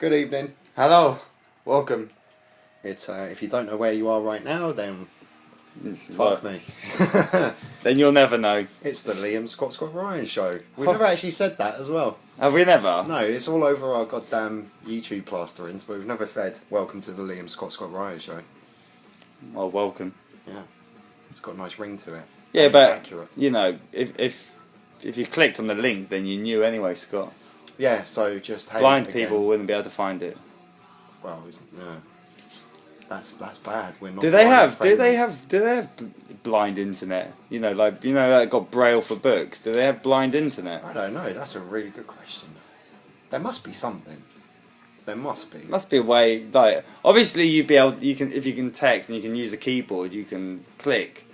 Good evening. Hello, welcome. It's if you don't know where you are right now, then fuck me. Then you'll never know. It's the Liam Scott Ryan show. We've never actually said that as well. Have we never? No, it's all over our goddamn YouTube plasterings, but we've never said welcome to the Liam Scott Ryan show. Well, welcome. Yeah, it's got a nice ring to it. Yeah, And but it's accurate. you know, if you clicked on the link, then you knew anyway, Scott. Yeah, so just hey, Blind again. people wouldn't be able to find it. Well, that's bad. We're not. Do they blind have friendly. blind internet? That got Braille for books. Do they have blind internet? I don't know. That's a really good question. There must be something. There must be. Must be a way. Like, obviously, you can if you can text and you can use a keyboard, you can click.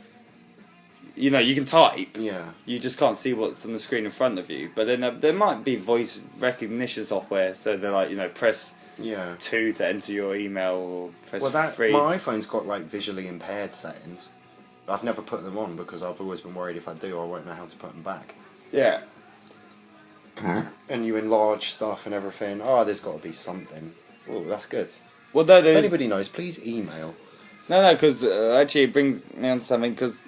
You can type. Yeah. You just can't see what's on the screen in front of you. But then there might be voice recognition software, so they're like, press 2 to enter your email, or press 3. My iPhone's got like visually impaired settings. I've never put them on because I've always been worried if I do, I won't know how to put them back. Yeah. And you enlarge stuff and everything. Oh, there's got to be something. Oh, that's good. Well, no, If anybody knows, please email. No, because actually it brings me on to something, because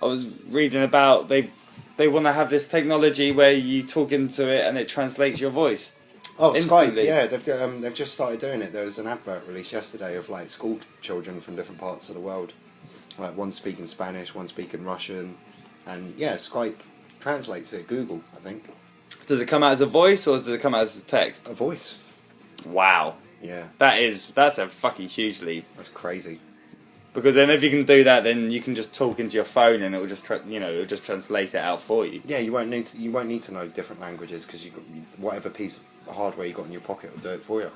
I was reading about they want to have this technology where you talk into it and it translates your voice. Oh, instantly. Skype, yeah, they've just started doing it. There was an advert released yesterday of like school children from different parts of the world. Like one speaking Spanish, one speaking Russian, and yeah, Skype translates it. Google, I think. Does it come out as a voice or does it come out as a text? A voice. Wow. Yeah. That's a fucking huge leap. That's crazy. Because then if you can do that, then you can just talk into your phone and it will just it'll just translate it out for you. Yeah, you won't need to know different languages because you got whatever piece of hardware you got in your pocket will do it for you.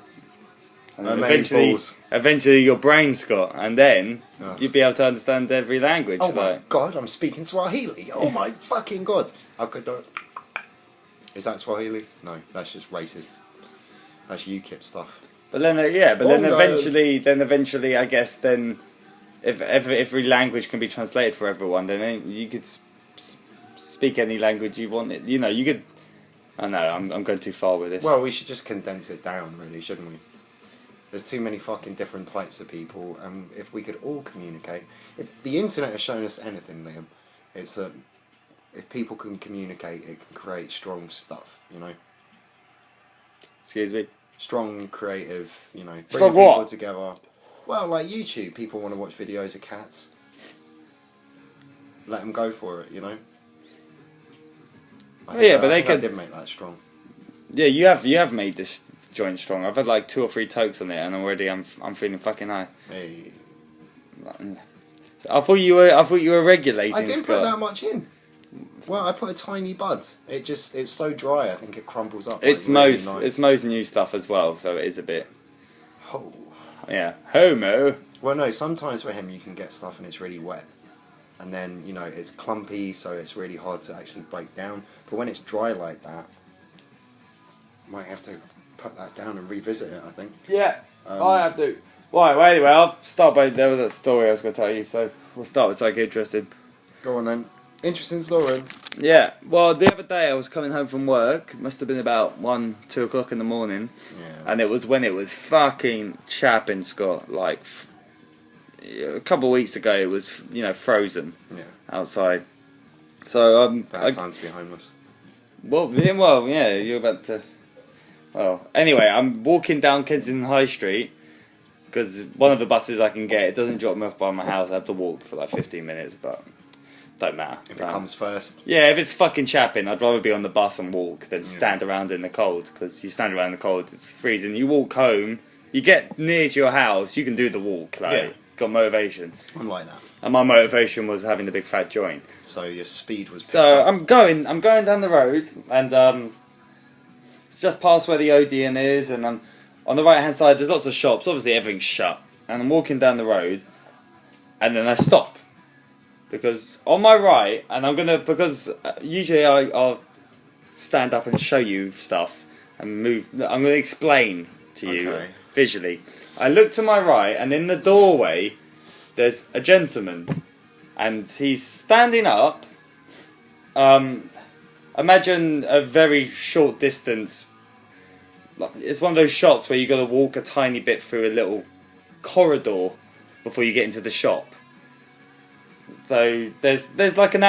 And then eventually your brain, Scott, and then you'd be able to understand every language. Oh my god, I'm speaking Swahili. Oh my fucking god. I could not. Is that Swahili? No, that's just racist. That's UKIP stuff. But then, then eventually, I guess, then if every language can be translated for everyone, then you could speak any language you wanted. You could. I know I'm going too far with this. Well, we should just condense it down, really, shouldn't we? There's too many fucking different types of people, and if we could all communicate, if the internet has shown us anything, Liam, it's that if people can communicate, it can create strong stuff. Excuse me. Strong, creative. Bringing Strong people what? together. Well, like YouTube, people want to watch videos of cats. Let them go for it, I did make that strong. Yeah, you have made this joint strong. I've had like 2 or 3 tokes on it, and already I'm feeling fucking high. Hey. I thought you were regulating. I didn't Scott. put that much in. Well, I put a tiny bud. It's so dry. I think it crumbles up. It's nice. most new stuff as well, so it is a bit. Oh. Yeah, homo. Well, no. Sometimes for him, you can get stuff and it's really wet, and then it's clumpy, so it's really hard to actually break down. But when it's dry like that, might have to put that down and revisit it. I think. Yeah, I have to. Right, well, anyway, I'll start by there was a story I was going to tell you, so we'll start with something interesting. Go on then. Interesting story. Yeah, well, the other day I was coming home from work. It must have been about 1, 2 o'clock in the morning. Yeah. And it was when it was fucking chapping, Scott. Like, a couple of weeks ago, it was, frozen outside. So, Bad time to be homeless. Well, yeah, you're about to. Well, anyway, I'm walking down Kensington High Street because one of the buses I can get, it doesn't drop me off by my house. I have to walk for like 15 minutes, but don't matter. If it comes first. Yeah, if it's fucking chapping, I'd rather be on the bus and walk than stand around in the cold, because you stand around in the cold, it's freezing. You walk home, you get near to your house, you can do the walk. Got motivation. I'm like that. And my motivation was having the big fat joint. So your speed was. So I'm going down the road, and it's just past where the Odeon is, and I'm on the right hand side. There's lots of shops. Obviously, everything's shut, and I'm walking down the road, and then I stop because on my right, and because usually I'll stand up and show you stuff and move. I'm gonna explain to you visually. I look to my right, and in the doorway, there's a gentleman, and he's standing up. Imagine a very short distance it's one of those shops where you got to walk a tiny bit through a little corridor before you get into the shop. So there's like an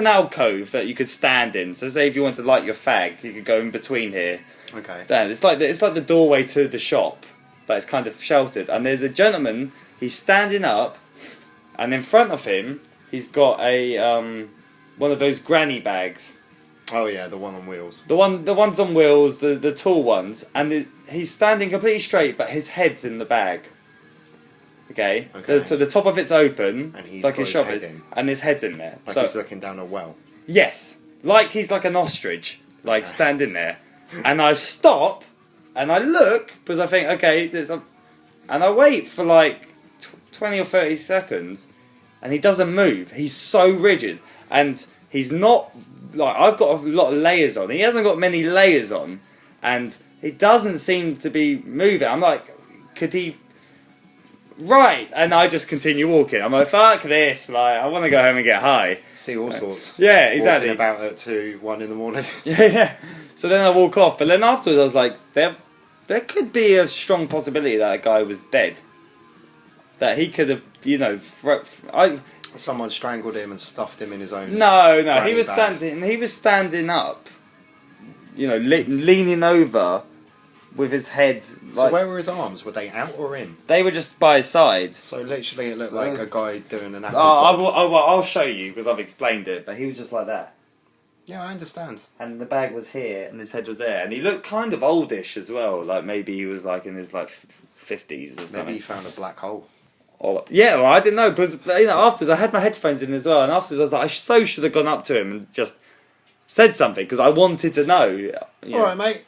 alcove that you could stand in. So say if you want to light your fag, you could go in between here. Okay. Stand. It's like the doorway to the shop, but it's kind of sheltered. And there's a gentleman. He's standing up, and in front of him, he's got a one of those granny bags. Oh yeah, the one on wheels. The ones on wheels, the tall ones, and he's standing completely straight, but his head's in the bag. Okay. So the top of it's open, and he's like got his his shop head is, in. and his head's in there. Like So he's looking down a well. yes, like he's like an ostrich, like standing there. And I stop, and I look because I think, okay, and I wait for like 20 or 30 seconds, and he doesn't move. He's so rigid, and he's not like I've got a lot of layers on. He hasn't got many layers on, and he doesn't seem to be moving. I'm like, could he? Right, and I just continue walking. I'm like, fuck this! Like, I want to go home and get high. See all sorts. Yeah, exactly. Walking about at 2, 1 in the morning. Yeah. So then I walk off, but then afterwards I was like, there could be a strong possibility that a guy was dead. That he could have, you know, Someone strangled him and stuffed him in his own. No, he granny was bag. standing. He was standing up, you know, leaning over, with his head. So where were his arms? Were they out or in? They were just by his side. So literally, it looked like a guy doing an apple. I'll show you because I've explained it. But he was just like that, Yeah, I understand. and the bag was here, and his head was there, and he looked kind of oldish as well. Like maybe he was like in his like 50s or something. Maybe he found a black hole. Or, yeah, well, I didn't know because afterwards I had my headphones in as well, and afterwards I was like, I so should have gone up to him and just said something because I wanted to know. You know. All right, mate.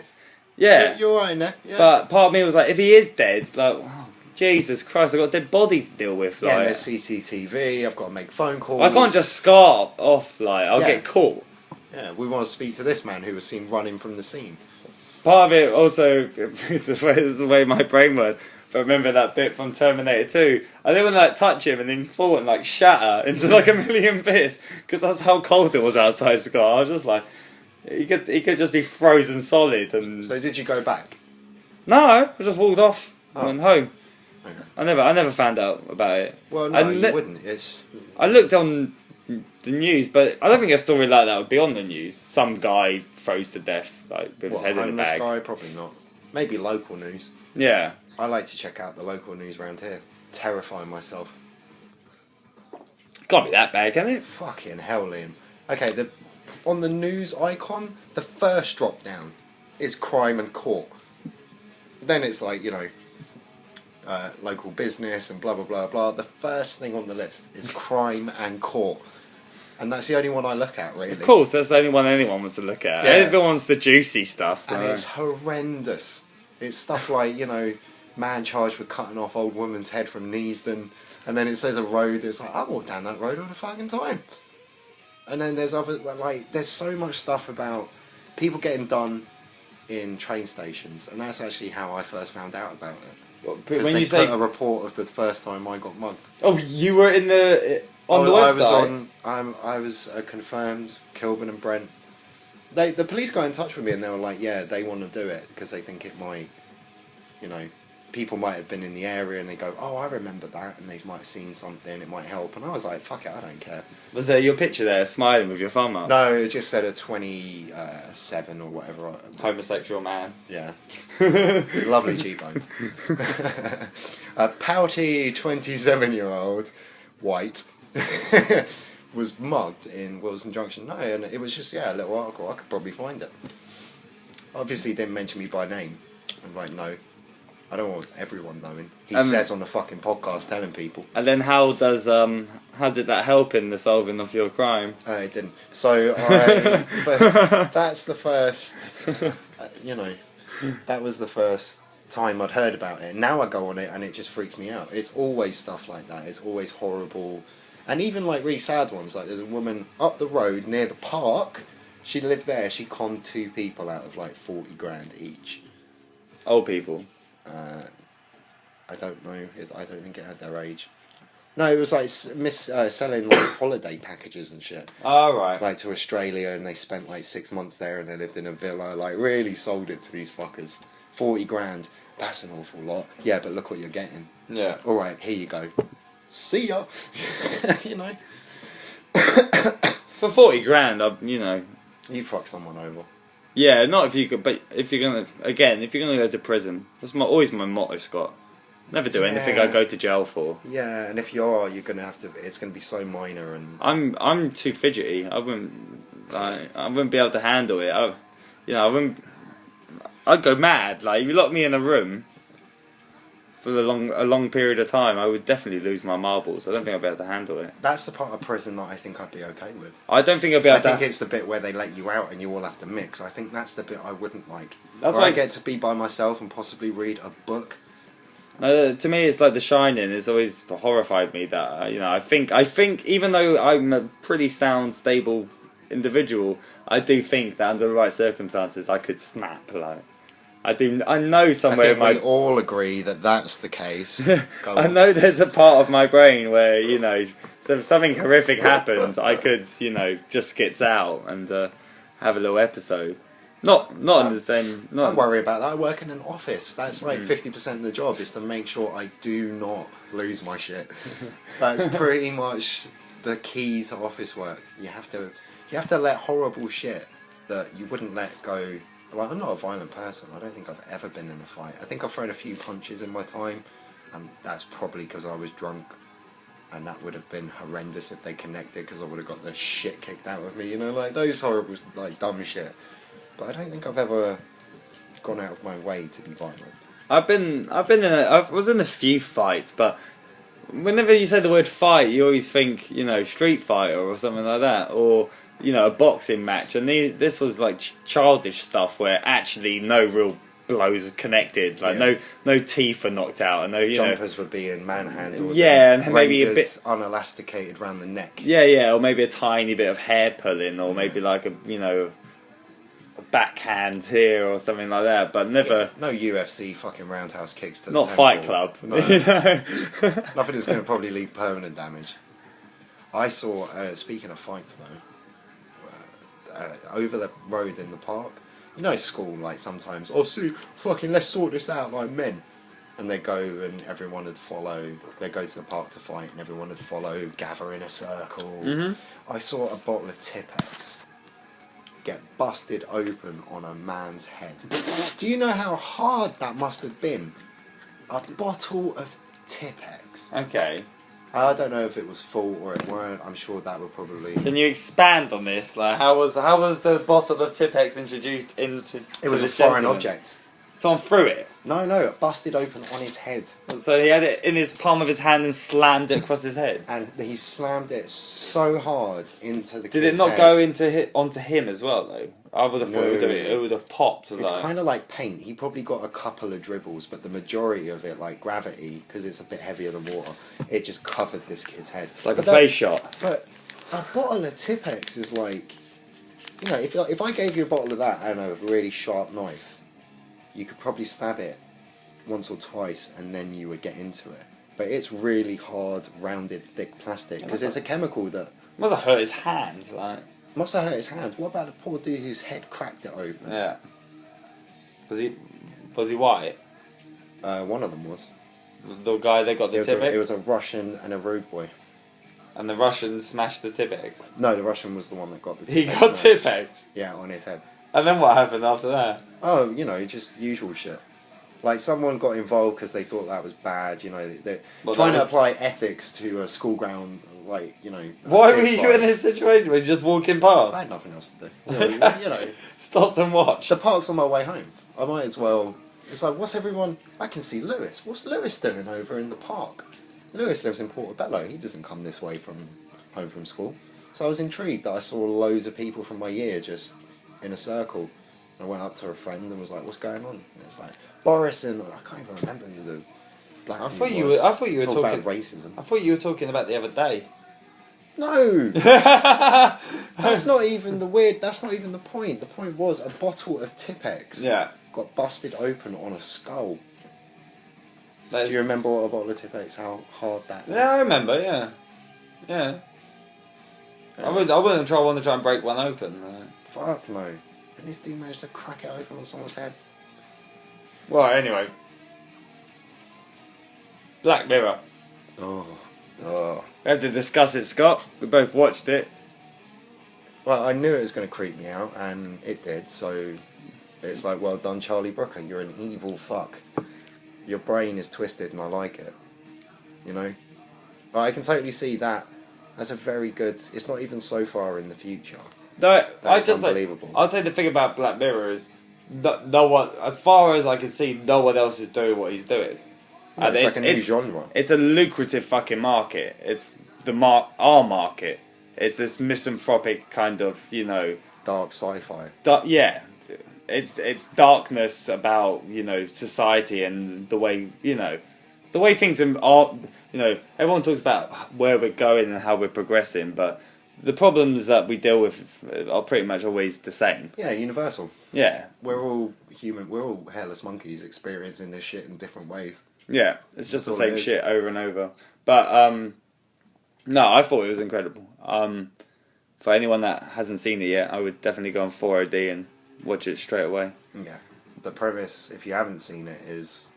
Yeah, You're all right in there. Yeah. but part of me was like, if he is dead, like, oh, Jesus Christ, I've got a dead body to deal with. Yeah, Like, there's CCTV. I've got to make phone calls. I can't just scarf off. Like, I'll Yeah. get caught. Yeah, we want to speak to this man who was seen running from the scene. Part of it also is the way my brain works. But remember that bit from Terminator 2? I didn't want to like touch him and then fall and like shatter into like a million bits because that's how cold it was outside Scott. I was just like, he could just be frozen solid. And So did you go back? no, I just walked off and Oh. went home. Okay. I never found out about it. Well, no, I you le- wouldn't. It's I looked on the news, but I don't think a story like that would be on the news. Some guy froze to death like with his head in a homeless bag. guy, probably not. Maybe local news. Yeah. I like to check out the local news around here. Terrifying myself. Can't be that bad, can it? Fucking hell, Liam. Okay, on the news icon, the first drop down is crime and court. Then it's like, you know, local business and blah blah blah blah. The first thing on the list is crime and court. And that's the only one I look at, really. Of course, that's the only one anyone wants to look at. Yeah. Everyone wants the juicy stuff. And right? it's horrendous. It's stuff like, you know, man charged with cutting off old woman's head from Neasden. And then it says a road. It's like, I walk down that road all the fucking time. And then there's other, like, there's so much stuff about people getting done in train stations. And that's actually how I first found out about it. Because when they you say, put a report of the first time I got mugged. oh, you were in the on the I website. I was a confirmed Kilburn and Brent. The police got in touch with me and they were like, yeah, they want to do it because they think it might, you know, people might have been in the area and they go, oh, I remember that, and they might have seen something, it might help. And I was like, fuck it, I don't care. Was there your picture there, smiling with your thumb up? No, it just said a 27 or whatever. Homosexual man. Yeah. Lovely cheekbones. A pouty 27-year-old, white, was mugged in Wilson Junction. No, and it was just, yeah, a little article. I could probably find it. Obviously, he didn't mention me by name. I'm like, no, I don't want everyone knowing. He says on the fucking podcast telling people. And then how did that help in the solving of your crime? It didn't. So but that's the first, you know, that was the first time I'd heard about it. Now I go on it and it just freaks me out. It's always stuff like that. It's always horrible. And even like really sad ones. Like there's a woman up the road near the park. She lived there. She conned 2 people out of like 40 grand each. Old people. I don't know. I don't think it had their age. No, it was like selling like holiday packages and shit. Oh, right. Like to Australia, and they spent like 6 months there, and they lived in a villa. Like really sold it to these fuckers. 40 grand, that's an awful lot. Yeah, but look what you're getting. Yeah. All right, here you go. See ya. You know. For 40 grand, you know. You fuck someone over. Yeah, not if you could, but if you're gonna go to prison, that's always my motto, Scott. Never do anything I go to jail for. Yeah, and if you are, you're gonna have to. It's gonna be so minor, and I'm too fidgety. I wouldn't be able to handle it. I wouldn't. I'd go mad. Like if you lock me in a room for a long period of time, I would definitely lose my marbles. I don't think I'd be able to handle it. that's the part of prison that I think I'd be okay with. I don't think I'd be able I to. think it's the bit where they let you out and you all have to mix. I think that's the bit I wouldn't like. That's where I why- get to be by myself and possibly read a book. No, to me, it's like The Shining. It's always horrified me that I think even though I'm a pretty sound, stable individual, I do think that under the right circumstances, I could snap. Like I do. I know somewhere I in think my. we all agree that that's the case. Go I on. know there's a part of my brain where so if something horrific happens, I could just skits out and have a little episode. Not in the same. Don't Not worry about that. I work in an office. That's like 50% of the job is to make sure I do not lose my shit. That's pretty much the key to office work. You have to let horrible shit that you wouldn't let go. Like I'm not a violent person. I don't think I've ever been in a fight. I think I've thrown a few punches in my time, and that's probably because I was drunk. And that would have been horrendous if they connected, because I would have got the shit kicked out of me. Like those horrible, like dumb shit. But I don't think I've ever gone out of my way to be violent. I was in a few fights, but whenever you say the word fight, you always think Street Fighter or something like that, or a boxing match. And this was like childish stuff where actually no real blows connected, like no teeth are knocked out, and no Jumpers were being manhandled. and maybe a bit unelasticated around the neck. Yeah, or maybe a tiny bit of hair pulling, or maybe like a backhand here or something like that, but never. No UFC fucking roundhouse kicks to the Not temple. Fight Club. No. Nothing that's going to probably leave permanent damage. I saw, speaking of fights though, over the road in the park, school, like sometimes, let's sort this out like men. And they go and everyone would follow, they go to the park to fight and everyone would follow, gather in a circle. Mm-hmm. I saw a bottle of Tipex get busted open on a man's head. Do you know how hard that must have been? A bottle of Tipex. Okay. I don't know if it was full or it weren't. I'm sure that would probably. Can you expand on this? Like, how was the bottle of Tipex introduced into? It was a this foreign gentleman? object. Someone threw it. No, it busted open on his head. So he had it in his palm of his hand and slammed it across his head. And he slammed it so hard into the Did kid's it not head. go onto him as well though? I would have thought it would have popped. It's kind of like paint. He probably got a couple of dribbles, but the majority of it, like gravity, because it's a bit heavier than water, it just covered this kid's head. It's like a face shot. But a bottle of Tipex is like, if I gave you a bottle of that and a really sharp knife, you could probably stab it once or twice and then you would get into it. But it's really hard, rounded, thick plastic, because it's a chemical that Must have hurt his hand, like. must have hurt his hand. What about the poor dude whose head cracked it open? Yeah. Was he white? One of them was. The guy that got the Tipex? It was a Russian and a rude boy. And the Russian smashed the Tipex. No, the Russian was the one that got the Tipex. He got smashed. Tipex. Yeah, on his head. And then what happened after that? Oh, just usual shit. Like, someone got involved because they thought that was bad, they're Well, trying that to was- apply ethics to a school ground, like, Why were fist you fight. in this situation? Were you just walking I past? had nothing else to do. Stopped and watched. The park's on my way home. I might as well. It's like, what's everyone? I can see Lewis. What's Lewis doing over in the park? Lewis lives in Portobello. He doesn't come this way from home from school. So I was intrigued that I saw loads of people from my year just in a circle. And I went up to a friend and was like, "What's going on?" And it's like Boris and I can't even remember who the black I dude thought you was. were- I thought you were Talk talking- about racism. I thought you were talking about the other day. No, that's not even the weird. That's not even the point. The point was a bottle of Tipex. Yeah. Got busted open on a skull. That Do is- you remember what a bottle of Tipex? How hard that was? Yeah, I remember. Yeah. Yeah. I wouldn't want to try and break one open. Fuck no. And this dude managed to crack it open on someone's head. Well, anyway. Black Mirror. Oh. We have to discuss it, Scott. We both watched it. Well, I knew it was going to creep me out, and it did, so it's like, well done, Charlie Brooker. You're an evil fuck. Your brain is twisted, and I like it. You know? But I can totally see that. That's a very good... It's not even so far in the future. No, That's unbelievable. I'd say the thing about Black Mirror is no one, as far as I can see, no one else is doing what he's doing. No, it's like a new genre. It's a lucrative fucking market. It's our market. It's this misanthropic kind of, you know... Dark sci-fi. Yeah. It's darkness about, you know, society and the way, you know... The way things are... You know, everyone talks about where we're going and how we're progressing, but the problems that we deal with are pretty much always the same. Yeah, universal. Yeah. We're all human. We're all hairless monkeys experiencing this shit in different ways. Yeah, it's just the That's all same it is. shit over and over. But, no, I thought it was incredible. For anyone that hasn't seen it yet, I would definitely go on 4OD and watch it straight away. Yeah. The premise, if you haven't seen it, is...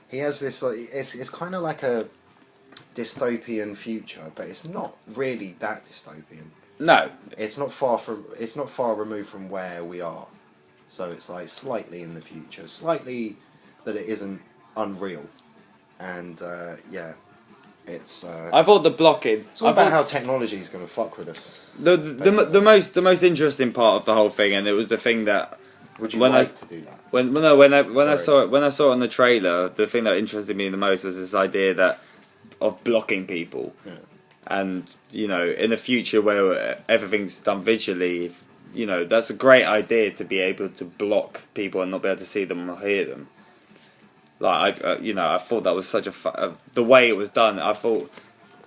He has this, like, it's kind of like a dystopian future, but it's not really that dystopian. No. It's not far removed from where we are. So it's like slightly in the future. Slightly that it isn't unreal. And, yeah. It's... I thought the blocking... It's all about how technology is going to fuck with us. The most interesting part of the whole thing, and it was the thing that... Would you like to do that? When I saw it on the trailer, the thing that interested me the most was this idea of blocking people, and you know, in the future where everything's done visually, you know, that's a great idea to be able to block people and not be able to see them or hear them. Like I thought that was such the way it was done. I thought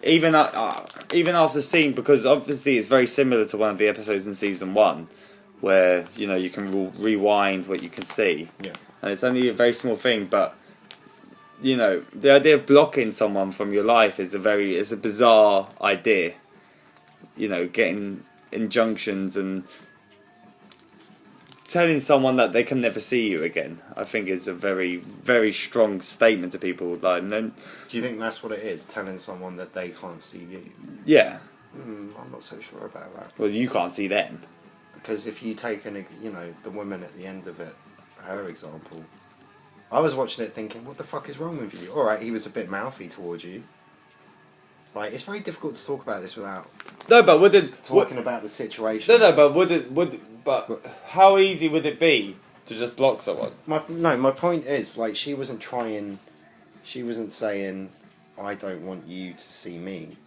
even after seeing, because obviously it's very similar to one of the episodes in season 1. Where, you know, you can rewind what you can see. Yeah. And it's only a very small thing, but, you know, the idea of blocking someone from your life is a bizarre idea. You know, getting injunctions and telling someone that they can never see you again, I think is a very, very strong statement to people. Like, and then, do you think that's what it is? Telling someone that they can't see you? Yeah. I'm not so sure about that. Well, you can't see them. Because if you take the woman at the end of it, her example, I was watching it thinking, what the fuck is wrong with you? Alright, he was a bit mouthy towards you. Like, it's very difficult to talk about this without talking about the situation. No, but how easy would it be to just block someone? My point is, like, she wasn't saying, I don't want you to see me.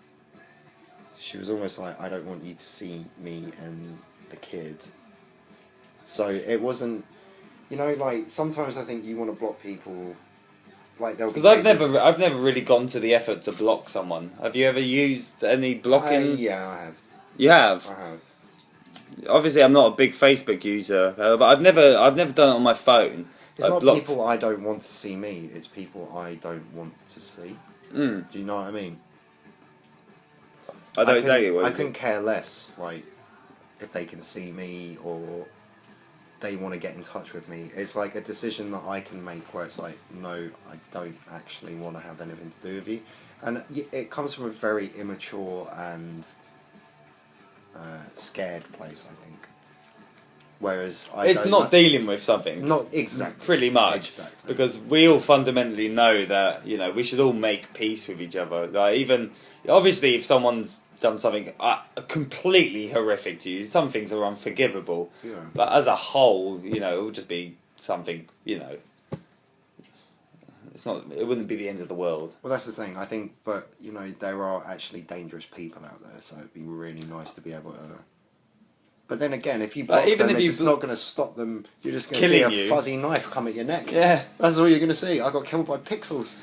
She was almost like, I don't want you to see me and the kid. So it wasn't, you know, like, sometimes I think you want to block people, like, there'll be because I've never really gone to the effort to block someone. Have you ever used any blocking? Yeah, I have. You have? I have. Obviously, I'm not a big Facebook user, but I've never done it on my phone. It's not people I don't want to see me, it's people I don't want to see. Do you know what I mean? I know exactly what you I mean. couldn't care less, like, if they can see me or they want to get in touch with me. It's like a decision that I can make where it's like, no, I don't actually want to have anything to do with you. And it comes from a very immature and scared place, I think. Whereas it's not dealing with something. Not exactly. Pretty much. Exactly. Because we all fundamentally know that, you know, we should all make peace with each other. Like, even, obviously, if someone's done something completely horrific to you, some things are unforgivable. Yeah. But as a whole, you know, it would just be something, you know, it wouldn't be the end of the world. Well, that's the thing, I think, but, you know, there are actually dangerous people out there, so it'd be really nice to be able to... But then again, if you block them, it's not going to stop them. You're just going to see a fuzzy knife come at your neck. Yeah. That's all you're going to see. I got killed by pixels.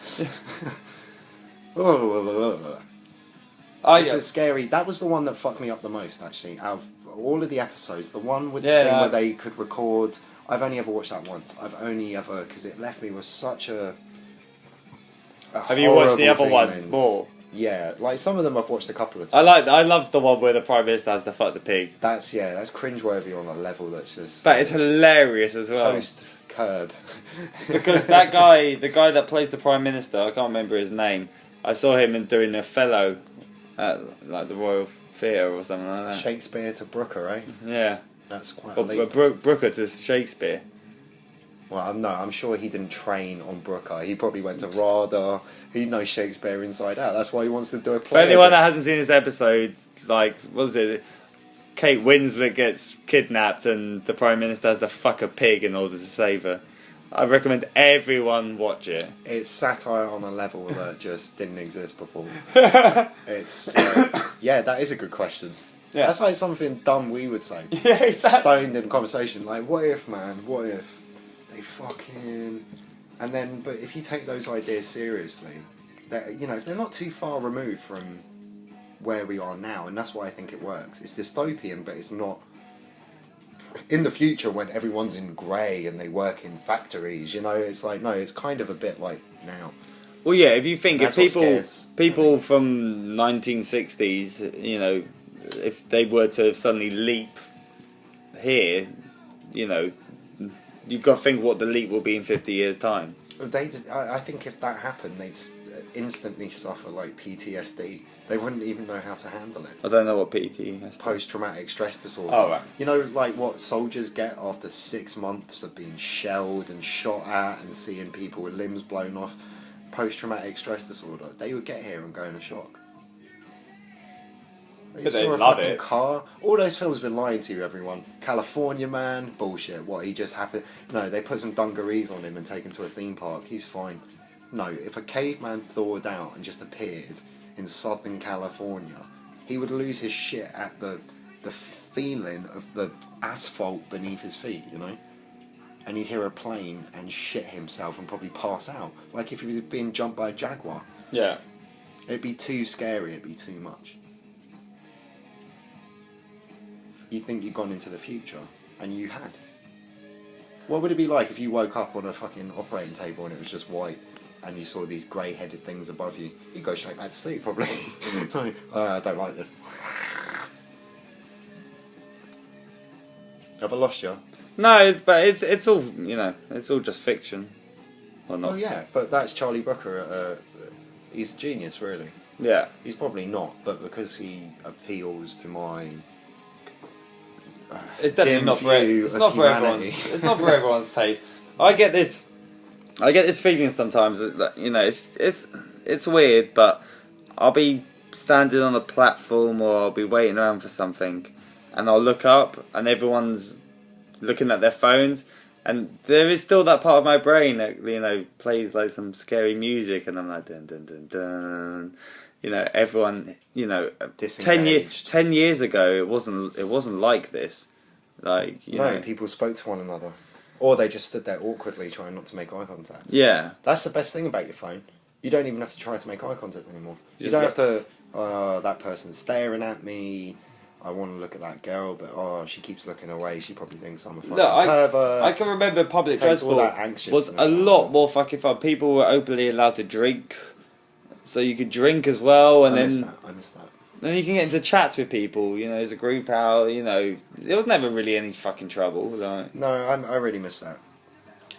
This is scary. That was the one that fucked me up the most, actually. Out of all of the episodes, the one with the thing where they could record... I've only ever watched that once. Because it left me with such a Have you watched the other ones more? Yeah, like some of them I've watched a couple of I times. love the one where the Prime Minister has to fuck the pig. That's cringeworthy on a level that's just. But it's hilarious as well. Post curb. Because that guy, the guy that plays the Prime Minister, I can't remember his name. I saw him doing Othello at like the Royal Theatre or something like that. Shakespeare to Brooker, eh? Yeah. That's quite a Or leap. Brooker to Shakespeare. Well, no, I'm sure he didn't train on Brooker. He probably went to RADA. He knows Shakespeare inside out. That's why he wants to do a For play. anyone that hasn't seen this episode, like, what is it? Kate Winslet gets kidnapped and the Prime Minister has to fuck a pig in order to save her. I recommend everyone watch it. It's satire on a level that just didn't exist before. It's yeah, that is a good question. Yeah. That's like something dumb we would say. Yeah, exactly. Stoned in conversation, like, what if, man? What if they fucking? And then, but if you take those ideas seriously, that if they're not too far removed from where we are now, and that's why I think it works. It's dystopian, but it's not. In the future, when everyone's in grey and they work in factories, it's like no, it's kind of a bit like now. Well, yeah, if you think That's if what scares people from 1960s, if they were to suddenly leap here, you've got to think what the leap will be in 50 years' time. I think if that happened, they'd instantly suffer like PTSD. They wouldn't even know how to handle it. I don't know what PT is. Post-traumatic stress disorder. Oh, right. Like what soldiers get after 6 months of being shelled and shot at and seeing people with limbs blown off. Post-traumatic stress disorder. They would get here and go into shock. You But saw they'd a love fucking it. car. All those films have been lying to you, everyone. California Man, bullshit. What, he just happened? No, they put some dungarees on him and take him to a theme park. He's fine. No, if a caveman thawed out and just appeared in Southern California, he would lose his shit at the feeling of the asphalt beneath his feet, And he'd hear a plane and shit himself and probably pass out. Like if he was being jumped by a jaguar. Yeah. It'd be too scary, it'd be too much. You think you'd gone into the future, and you had. What would it be like if you woke up on a fucking operating table and it was just white, and you saw these grey-headed things above you? You'd go straight back to sleep, probably. No, I don't like this. Have I lost you? No, it's all it's all just fiction. Or not? Oh yeah, but that's Charlie Brooker. He's a genius, really. Yeah. He's probably not, but because he appeals to my It's definitely dim not for view it's of not for humanity. everyone's. It's not for everyone's taste. I get this feeling sometimes that it's weird, but I'll be standing on a platform or I'll be waiting around for something, and I'll look up and everyone's looking at their phones, and there is still that part of my brain that plays like some scary music, and I'm like dun dun dun dun. Everyone, Disengaged. 10 years ago, it wasn't like this. Like, People spoke to one another. Or they just stood there awkwardly trying not to make eye contact. Yeah. That's the best thing about your phone. You don't even have to try to make eye contact anymore. You Just don't have to, that person's staring at me, I want to look at that girl, but she keeps looking away, she probably thinks I'm a fucking pervert. I can remember public Takes all transport that anxiousness was a out. lot more fucking fun. People were openly allowed to drink, so you could drink as well, and I then miss that. then you can get into chats with people. As a group out. There was never really any fucking trouble. Like, No, I really miss that.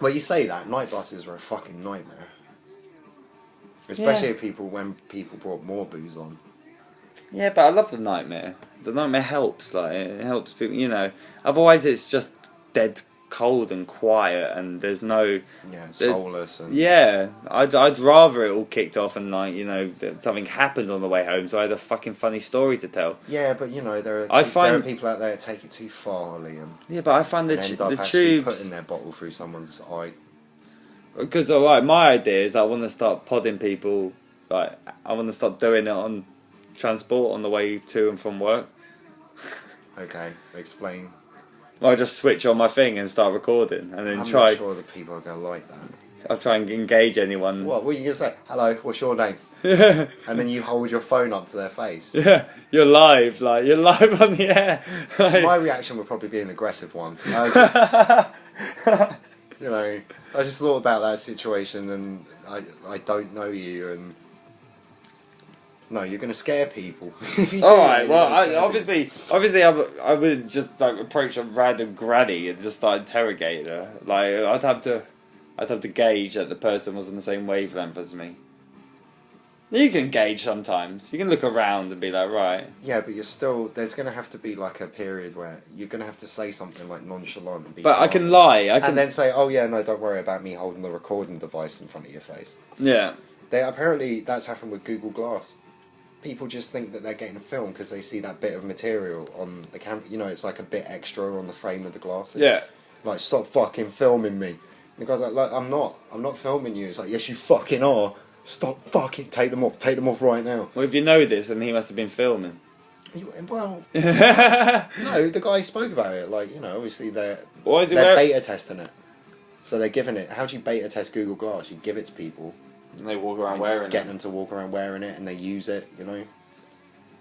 Well, you say that, night buses were a fucking nightmare. Especially when people brought more booze on. yeah, but I love the nightmare. The nightmare helps. Like, it helps people. Otherwise, it's just dead cold and quiet, and there's no. Yeah, soulless and. Yeah, I'd rather it all kicked off and that something happened on the way home, so I had a fucking funny story to tell. Yeah, but there I are find- people out there that take it too far, Liam. Yeah, but I find And end up the actually tubes putting their bottle through someone's eye. because alright, my idea is that I want to start podding people. Like, I want to start doing it on transport on the way to and from work. Okay, explain. I just switch on my thing and start recording, and then I'm try. not sure that people are going to like that. I'll try and engage anyone. What are you going to say? Hello, what's your name? Yeah, And then you hold your phone up to their face. yeah, you're live on the air. Like, My reaction would probably be an aggressive one. I just thought about that situation, and I don't know you, and No, you're going to scare people. If you do All that, right. you're Well, gonna scare obviously, I would just like approach a random granny and just start interrogating her. Like I'd have to gauge that the person was on the same wavelength as me. You can gauge sometimes. You can look around and be like, right. people. Yeah, but you're still. There's going to have to be like a period where you're going to have to say something like nonchalant and be. But I can lie. I can. And then say, "Oh yeah, no, don't worry about me holding the recording device in front of your face." Yeah. Apparently that's happened with Google Glass. People just think that they're getting a film because they see that bit of material on the camera. You know, it's like a bit extra on the frame of the glass. Yeah. Like, stop fucking filming me. And the guy's like, I'm not filming you. It's like, yes, you fucking are. Stop fucking, take them off right now. Well, if you know this, then he must have been filming. Well, no, the guy spoke about it. Like, you know, obviously they're beta testing it. So they're giving it. How do you beta test Google Glass? You give it to people. And they walk around wearing it. Get them to walk around wearing it, and they use it. You know,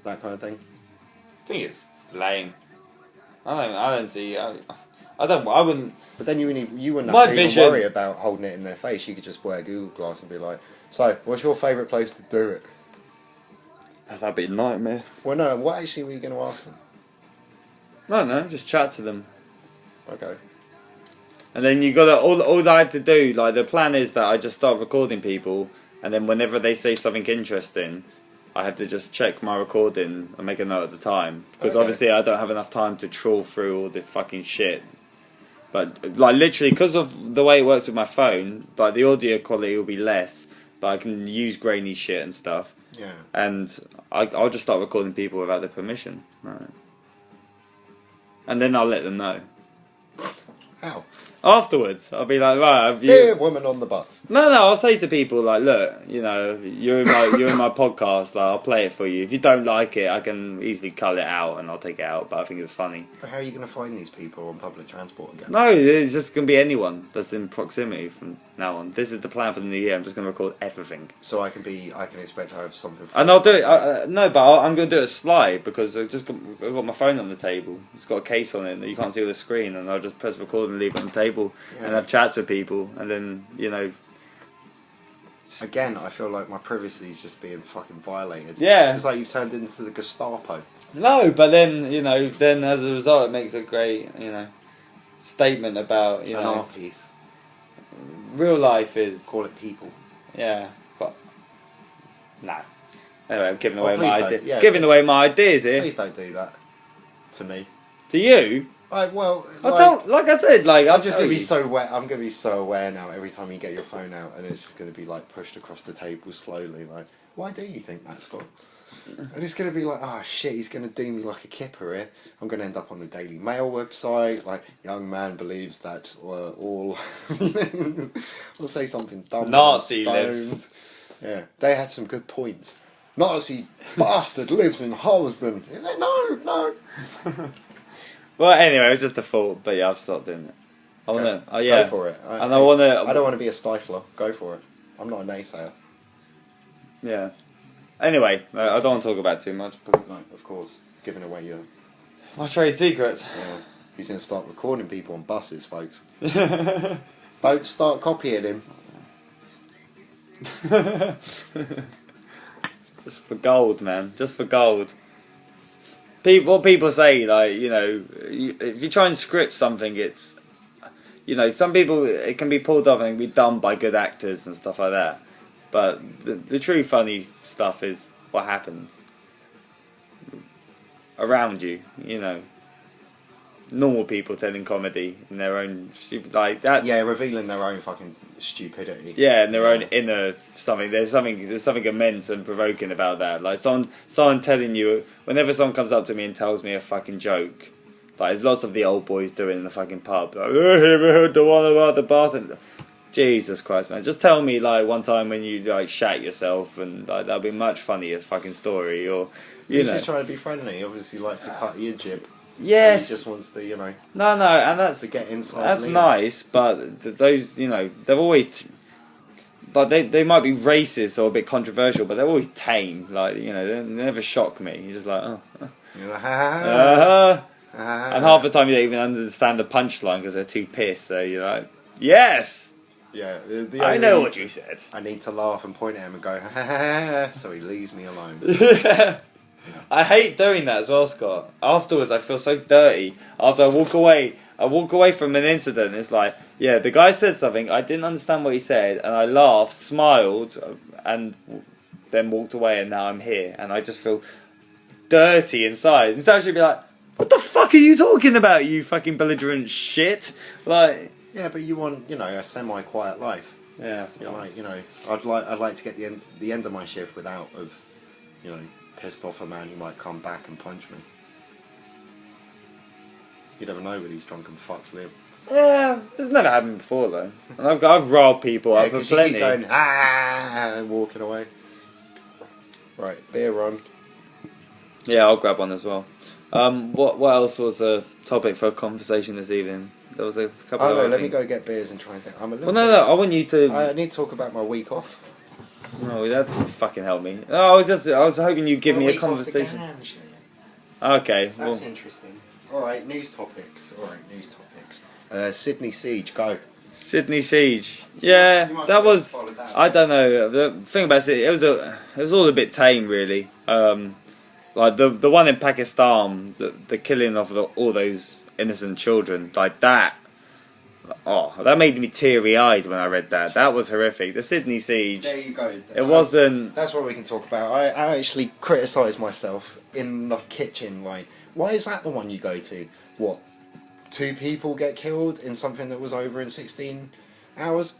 that kind of thing. I think it's lame. I don't see. I wouldn't. But then you wouldn't My have to even vision- worry about holding it in their face. You could just wear Google Glass and be like, "So, what's your favourite place to do it?" That'd be a nightmare. Well, no. What actually were you going to ask them? No, just chat to them. Okay. And then you gotta all I have to do, like the plan is that I just start recording people, and then whenever they say something interesting, I have to just check my recording and make a note at the time, because Okay. obviously I don't have enough time to trawl through all the fucking shit. But like literally, because of the way it works with my phone, like the audio quality will be less, but I can use grainy shit and stuff, Yeah. and I'll just start recording people without their permission, right? And then I'll let them know. How? Afterwards, I'll be like, right, have you... Dear woman on the bus. No, I'll say to people like, look, you know, you're in my podcast, like I'll play it for you. If you don't like it, I can easily cut it out and I'll take it out, but I think it's funny. But how are you going to find these people on public transport again? No, it's just gonna be anyone that's in proximity from now on. This is the plan for the new year. I'm just gonna record everything, So I can expect to have something. and I'll do it. No, but I'm gonna do it slide because I've got my phone on the table. It's got a case on it that you can't see on the screen, and I'll just press record and leave it on the table Yeah. and have chats with people, and then you know. Again, I feel like my privacy is just being fucking violated. Yeah. It's like you've turned into the Gestapo. No, but then then as a result, it makes a great statement about An art piece. real life is Call it people. yeah. But, no. Anyway, I'm giving Oh, away please my don't. idea. Yeah. Giving away my ideas here Please don't do that to me. to you. Well, Like I said, I'm just gonna be so aware. I'm gonna be so aware now. Every time you get your phone out, and it's just gonna be like pushed across the table slowly. Like, why do you think that, Scott? And it's gonna be like, oh shit, he's gonna do me like a kipper here. I'm gonna end up on the Daily Mail website. Like, young man believes that all. We'll say something dumb. Nazi stoned. lives. Yeah, they had some good points. Nazi bastard lives in Halsden. No. Well, anyway, it was just a thought, but yeah, I've stopped doing it. I wanna, Go for it. I wanna. I don't want to be a stifler. Go for it. I'm not a naysayer. Yeah. Anyway, I don't want to talk about it too much because No, of course. Giving away your. my trade secrets. Yeah. He's going to start recording people on buses, folks. Don't start copying him. Just for gold, man. Just for gold. What people say, like, if you try and script something, it's, some people, it can be pulled off and be done by good actors and stuff like that. But the true funny stuff is what happens around you, Normal people telling comedy in their own stupid, like that. Yeah, revealing their own fucking stupidity. Yeah, and their own inner something. There's something immense and provoking about that. Like someone telling you, whenever someone comes up to me and tells me a fucking joke, like there's lots of the old boys doing in the fucking pub. Like, oh, have you ever heard the one about the bath? Jesus Christ, man! Just tell me like one time when you like shat yourself, and like that'll be much funnier fucking story. Or He's just trying to be friendly. He obviously likes to cut your jib. Yes. And he just wants to, No, and that's to get inside. that's Liam. nice, but those, they're always, like they might be racist or a bit controversial, but they're always tame. Like they never shock me. You're just like, oh. You're like, ha, And half the time you don't even understand the punchline because they're too pissed. So you're like, yes, Yeah. The I only know thing- what you said. I need to laugh and point at him and go, ha ha ha, so he leaves me alone. I hate doing that as well, Scott. Afterwards, I feel so dirty. After I walk away from an incident. It's like, yeah, the guy said something. I didn't understand what he said, and I laughed, smiled, and then walked away. And now I'm here, and I just feel dirty inside. Instead, I should be like, "What the fuck are you talking about, you fucking belligerent shit?" Like, Yeah, but you want, you know, a semi-quiet life. yeah, Like, you know, I'd like to get the end of my shift without of, you know, pissed off a man who might come back and punch me. You never know with these drunken fucks, Liam. yeah. It's never happened before though, and I've robbed people up for 'cause you plenty. keep going and walking away. Right, beer run. Yeah, I'll grab one as well. What else was a topic for a conversation this evening? There was a couple Oh of no, other let me things. go get beers and try and think. I'm a little. Well, no, I want you to. I need to talk about my week off. No, that doesn't fucking help me. No, I was hoping you'd give My me a week off the conversation. Gange, Okay, well, that's interesting. All right, news topics. Sydney Siege, go. Sydney Siege. You Yeah, must that have was. followed that. I don't know. The thing about it was all a bit tame, really. Like the one in Pakistan, the killing of all those innocent children, like that. Oh, that made me teary-eyed when I read that. That was horrific. The Sydney Siege. There you go. It wasn't. That's what we can talk about. I actually criticised myself in the kitchen. Like, why is that the one you go to? What? 2 people get killed in something that was over in 16 hours?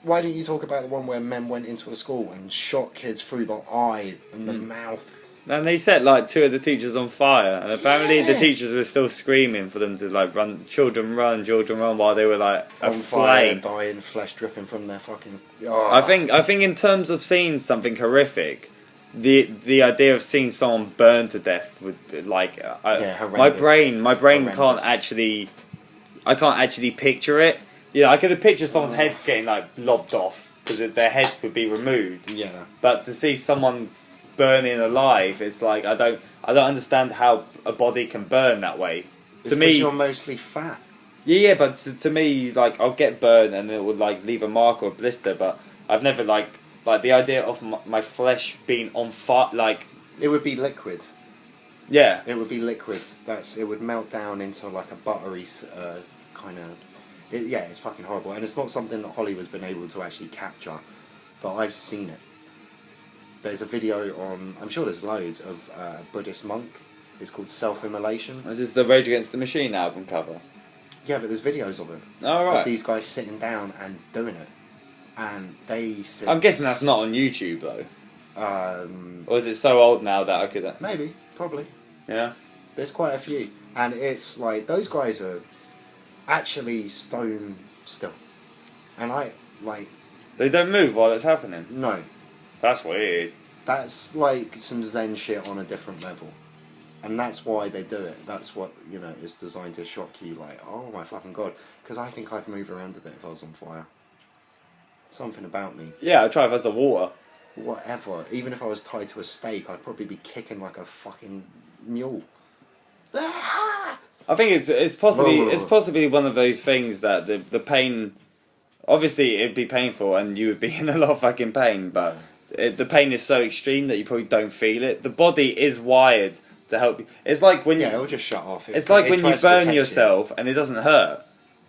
Why didn't you talk about the one where men went into a school and shot kids through the eye and the mouth? And they set like 2 of the teachers on fire, and apparently the Yeah. teachers were still screaming for them to like children run, while they were like On fire, aflame. dying, flesh dripping from their fucking. Oh. I think in terms of seeing something horrific, the idea of seeing someone burn to death would like my horrendous. brain can't Horrendous. actually, I can't actually picture it. You know, I could have pictured someone's head getting like lobbed off because their head would be removed. Yeah. But to see someone burning alive, it's like I don't understand how a body can burn that way. It's To 'cause me, you're mostly fat. yeah, but to me, like I'll get burned and it would like leave a mark or a blister, but I've never like the idea of my flesh being on fire, like It would be liquid. yeah, It would be liquid. It would melt down into like a buttery kind of. Yeah, it's fucking horrible, and it's not something that Hollywood's been able to actually capture, but I've seen it. There's a video on. I'm sure there's loads of a Buddhist monk. It's called Self-Immolation. this is the Rage Against the Machine album cover. Yeah, but there's videos of it. All Of right, these guys sitting down and doing it, and they. Sit, I'm guessing that's not on YouTube though, Um, or is it so old now that I could? maybe, probably. Yeah, There's quite a few, and it's like those guys are actually stone still, and I like they don't move while it's happening. no. That's weird. That's like some Zen shit on a different level. And that's why they do it. That's what, you know, is designed to shock you, like, oh my fucking god. Because I think I'd move around a bit if I was on fire. Something about me. Yeah, I'll try if there's a water. Whatever. Even if I was tied to a stake, I'd probably be kicking like a fucking mule. Ah! I think it's possibly one of those things that the pain, obviously it'd be painful and you would be in a lot of fucking pain, but the pain is so extreme that you probably don't feel it. The body is wired to help you. It's like when Yeah, it'll just shut off. it's like when you tries to burn protect yourself and it doesn't hurt.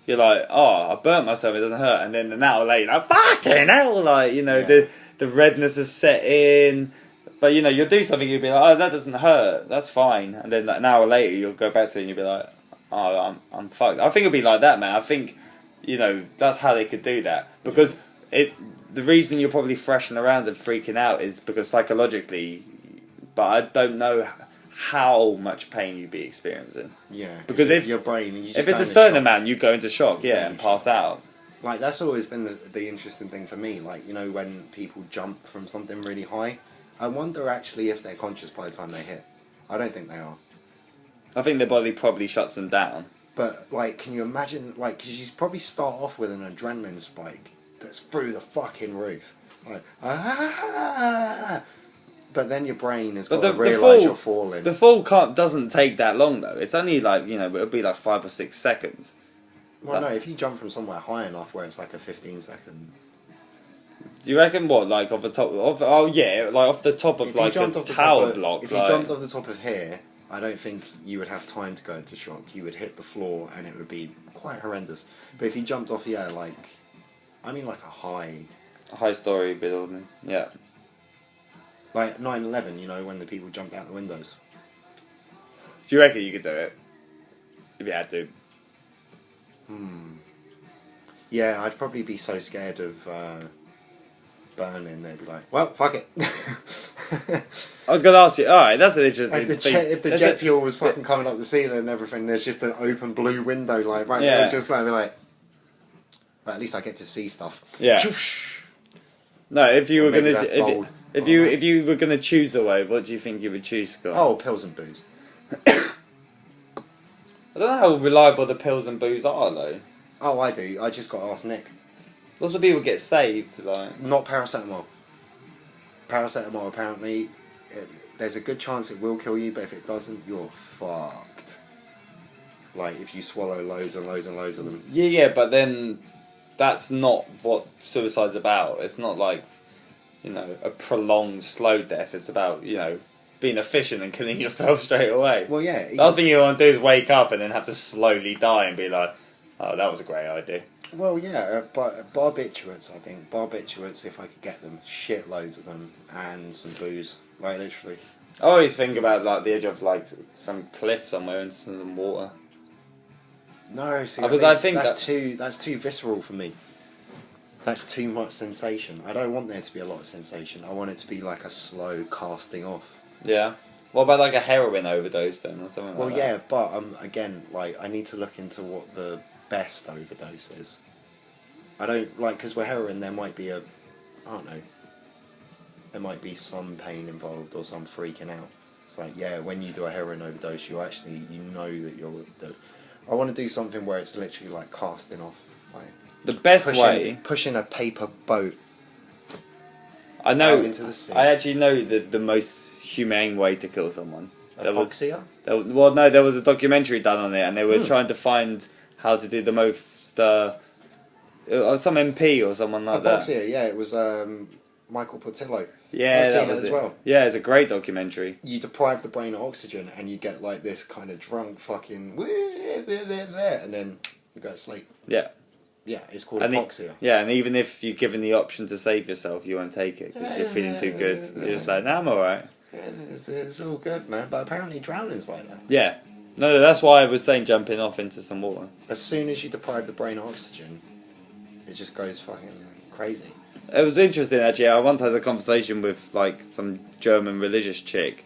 You're like, oh, I burnt myself, it doesn't hurt, and then an hour later, like, fucking hell, like, you know, Yeah. the redness has set in. But you know, you'll do something, you'll be like, oh, that doesn't hurt, that's fine, and then like, an hour later, you'll go back to it and you'll be like, oh, I'm fucked. I think it'll be like that, man. I think, you know, that's how they could do that because the reason you're probably thrashing around and freaking out is because psychologically, but I don't know how much pain you'd be experiencing. Yeah, Because if your brain, you just if go it's a into certain shock. amount, you go into shock, yeah, and pass out. Like, that's always been the interesting thing for me. Like, you know, when people jump from something really high, I wonder actually if they're conscious by the time they hit. I don't think they are. I think their body probably shuts them down. But, like, can you imagine, like, because you probably start off with an adrenaline spike that's through the fucking roof. Like, ah! But then your brain has got But to the realise fall- you're falling. The fall doesn't take that long though. It's only like, you know, it'll be like 5 or 6 seconds. Well, no, if you jump from somewhere high enough where it's like a 15-second. Do you reckon what, like off the top of? Oh yeah, like off the top of like a tower block. If you jumped off the top of here, I don't think you would have time to go into shock. You would hit the floor and it would be quite horrendous. But if you jumped off here, like, I mean, like a high story building, yeah. Like 9/11, you know, when the people jumped out the windows. Do you reckon you could do it if you had to? Yeah, I'd probably be so scared of burning. They'd be like, "Well, fuck it." I was going to ask you. All right, that's an interesting thing. If the jet fuel was fucking coming up the ceiling and everything, there's just an open blue window, like right Yeah. there, just like, be like, well, at least I get to see stuff. Yeah. No, if you were Maybe gonna that's bold. if you were gonna choose a way, what do you think you would choose, Scott? Oh, pills and booze. I don't know how reliable the pills and booze are though. Oh, I do. I just got to ask Nick. Lots of people get saved, like. Not paracetamol. Paracetamol, apparently, there's a good chance it will kill you, but if it doesn't, you're fucked. Like, if you swallow loads and loads and loads of them. Yeah, but then that's not what suicide's about. It's not like, you know, a prolonged slow death. It's about, you know, being efficient and killing yourself straight away. Well, yeah. The last thing you want to do is wake up and then have to slowly die and be like, oh, that was a great idea. Well, yeah, but barbiturates, I think. Barbiturates, if I could get them, shitloads of them, and some booze. Like, literally. I always think about, like, the edge of, like, some cliff somewhere and some water. No, see, Because I I think think that's too visceral for me. That's too much sensation. I don't want there to be a lot of sensation. I want it to be like a slow casting off. Yeah. What about, like, a heroin overdose, then, or something Well, like yeah, that? but again, like, I need to look into what the best overdose is. I don't, like, because with heroin there might be I don't know, there might be some pain involved or some freaking out. It's like, yeah, when you do a heroin overdose, you know that you're, I want to do something where it's literally like casting off. Like, The best way... Pushing a paper boat I know. out into the sea. I actually know the most humane way to kill someone. Hypoxia? Well, no, there was a documentary done on it, and they were trying to find how to do the most. Some MP or someone like that. Hypoxia, yeah, it was Michael Portillo. Yeah, I've that seen was it as it. well. Yeah, it's a great documentary. You deprive the brain of oxygen, and you get like this kind of drunk fucking, and then you go to sleep. Yeah. Yeah, it's called And hypoxia. Yeah, and even if you're given the option to save yourself, you won't take it because you're feeling too good. You're just like, nah, I'm alright. Yeah, it's all good, man. But apparently drowning's like that. Yeah. No, that's why I was saying jumping off into some water. As soon as you deprive the brain of oxygen, it just goes fucking crazy. It was interesting actually. I once had a conversation with like some German religious chick,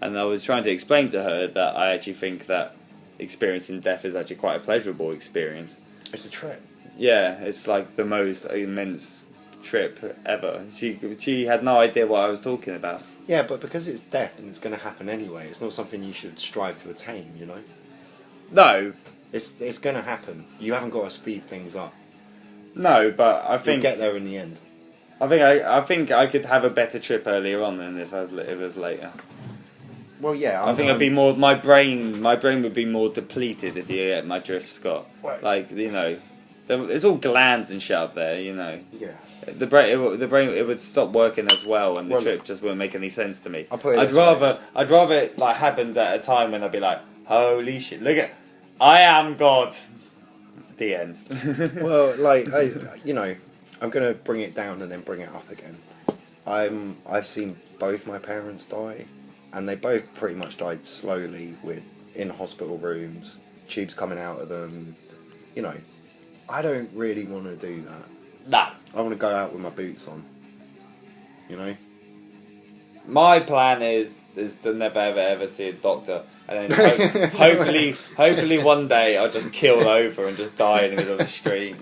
and I was trying to explain to her that I actually think that experiencing death is actually quite a pleasurable experience. It's a trip. Yeah, it's like the most immense trip ever. She had no idea what I was talking about. Yeah, but because it's death and it's going to happen anyway, it's not something you should strive to attain, you know? No, It's going to happen. You haven't got to speed things up. no, but I You'll think get there in the end. I think I could have a better trip earlier on than if it was later. Well, yeah. I think I'd be more. My brain would be more depleted if you get my drift, Scott. Right. Like, you know, it's all glands and shit up there. You know, Yeah. the brain it would stop working as well, and the Well, trip just wouldn't make any sense to me. I'll put it I'd this way. rather it like happened at a time when I'd be like, holy shit, look at, I am God. The end. Well, like, I'm going to bring it down and then bring it up again. I've seen both my parents die, and they both pretty much died slowly in hospital rooms, tubes coming out of them. You know, I don't really want to do that. Nah. I want to go out with my boots on. You know? My plan is to never ever see a doctor, and then hopefully one day I'll just keel over and just die in the middle of the street.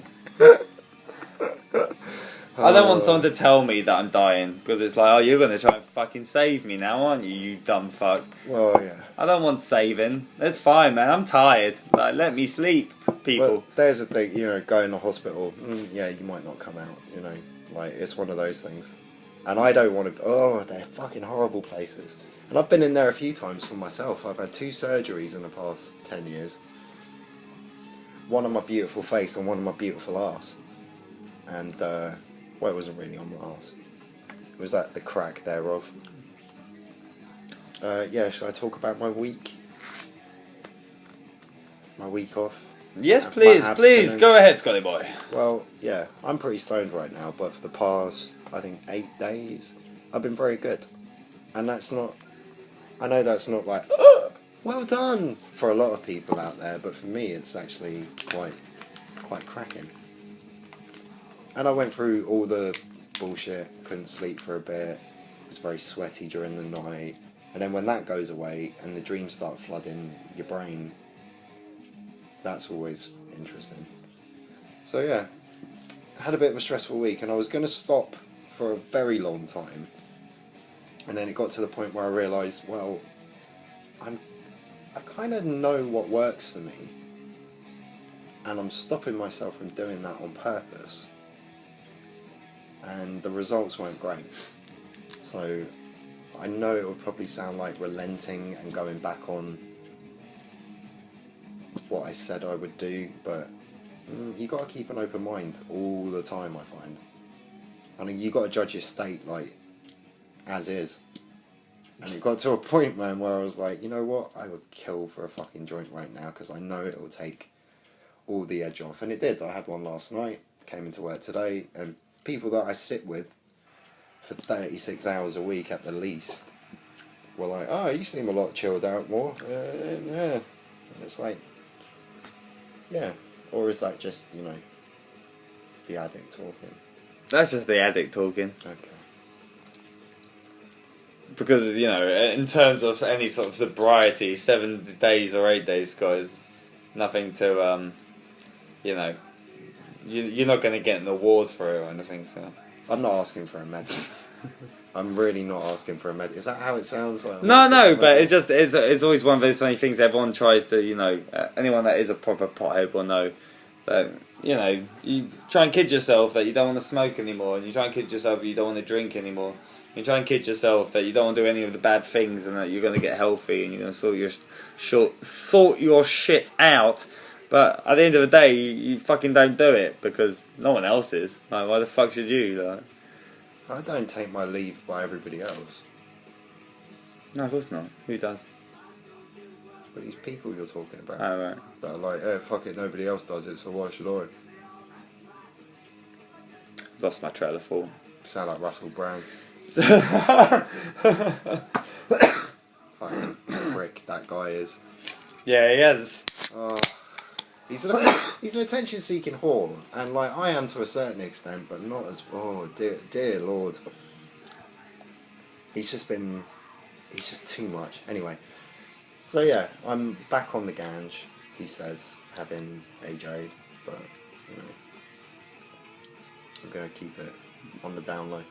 I don't want someone to tell me that I'm dying, because it's like, oh, you're gonna try and fucking save me now, aren't you, you dumb fuck? Well, yeah. I don't want saving. That's fine, man. I'm tired. Like, let me sleep, people. Well, there's the thing, going to hospital, yeah, you might not come out, like, it's one of those things. And I don't want to, they're fucking horrible places. And I've been in there a few times for myself. I've had 2 surgeries in the past 10 years. one on my beautiful face and one on my beautiful ass. And, well, it wasn't really on my ass. It was at the crack thereof. Yeah, should I talk about my week? My week off? Yes, My please, abstinence? go ahead, Scotty boy. Well, yeah, I'm pretty stoned right now, but for the past, I think, 8 days, I've been very good. And that's not... I know that's not like, oh, well done, for a lot of people out there, but for me it's actually quite cracking. And I went through all the bullshit, couldn't sleep for a bit, was very sweaty during the night, and then when that goes away and the dreams start flooding your brain, that's always interesting. So yeah, I had a bit of a stressful week, and I was going to stop for a very long time. And then it got to the point where I realised, well, I kind of know what works for me, and I'm stopping myself from doing that on purpose. And the results weren't great. So I know it would probably sound like relenting and going back on what I said I would do, but you got to keep an open mind all the time, I find. I mean, you got to judge your state like as is. And it got to a point, man, where I was like, you know what, I would kill for a fucking joint right now, because I know it will take all the edge off. And it did. I had one last night, came into work today, and people that I sit with for 36 hours a week at the least were like, oh, you seem a lot chilled out more. Yeah. And it's like, yeah. Or is that just, you know, the addict talking? That's just the addict talking. Okay. Because, you know, in terms of any sort of sobriety, 7 days or 8 days, guys, nothing to, you know, you're not going to get an award for it or anything, so... I'm not asking for a medal. I'm really not asking for a medal. Is that how it sounds? Like No, but it's just, it's always one of those funny things everyone tries to, you know, anyone that is a proper pothead will know that, you know, you try and kid yourself that you don't want to smoke anymore, and you try and kid yourself that you don't want to drink anymore. You try and kid yourself that you don't want to do any of the bad things, and that you're going to get healthy and you're going to sort your shit out. But at the end of the day, you fucking don't do it because no one else is. Like, why the fuck should you? Like, I don't take my leave by everybody else. no, of course not. Who does? But these people you're talking about, Oh, right. that are like, eh, fuck it, nobody else does it, so why should I? Lost my trail of thought. Sound like Russell Brand. Fucking prick that guy is. Yeah, he is. Oh, he's an attention-seeking whore, and like I am to a certain extent, but not as. Oh dear Lord. He's just too much. Anyway, so yeah, I'm back on the ganj. He says, having AJ, but you know, I'm gonna keep it on the down low.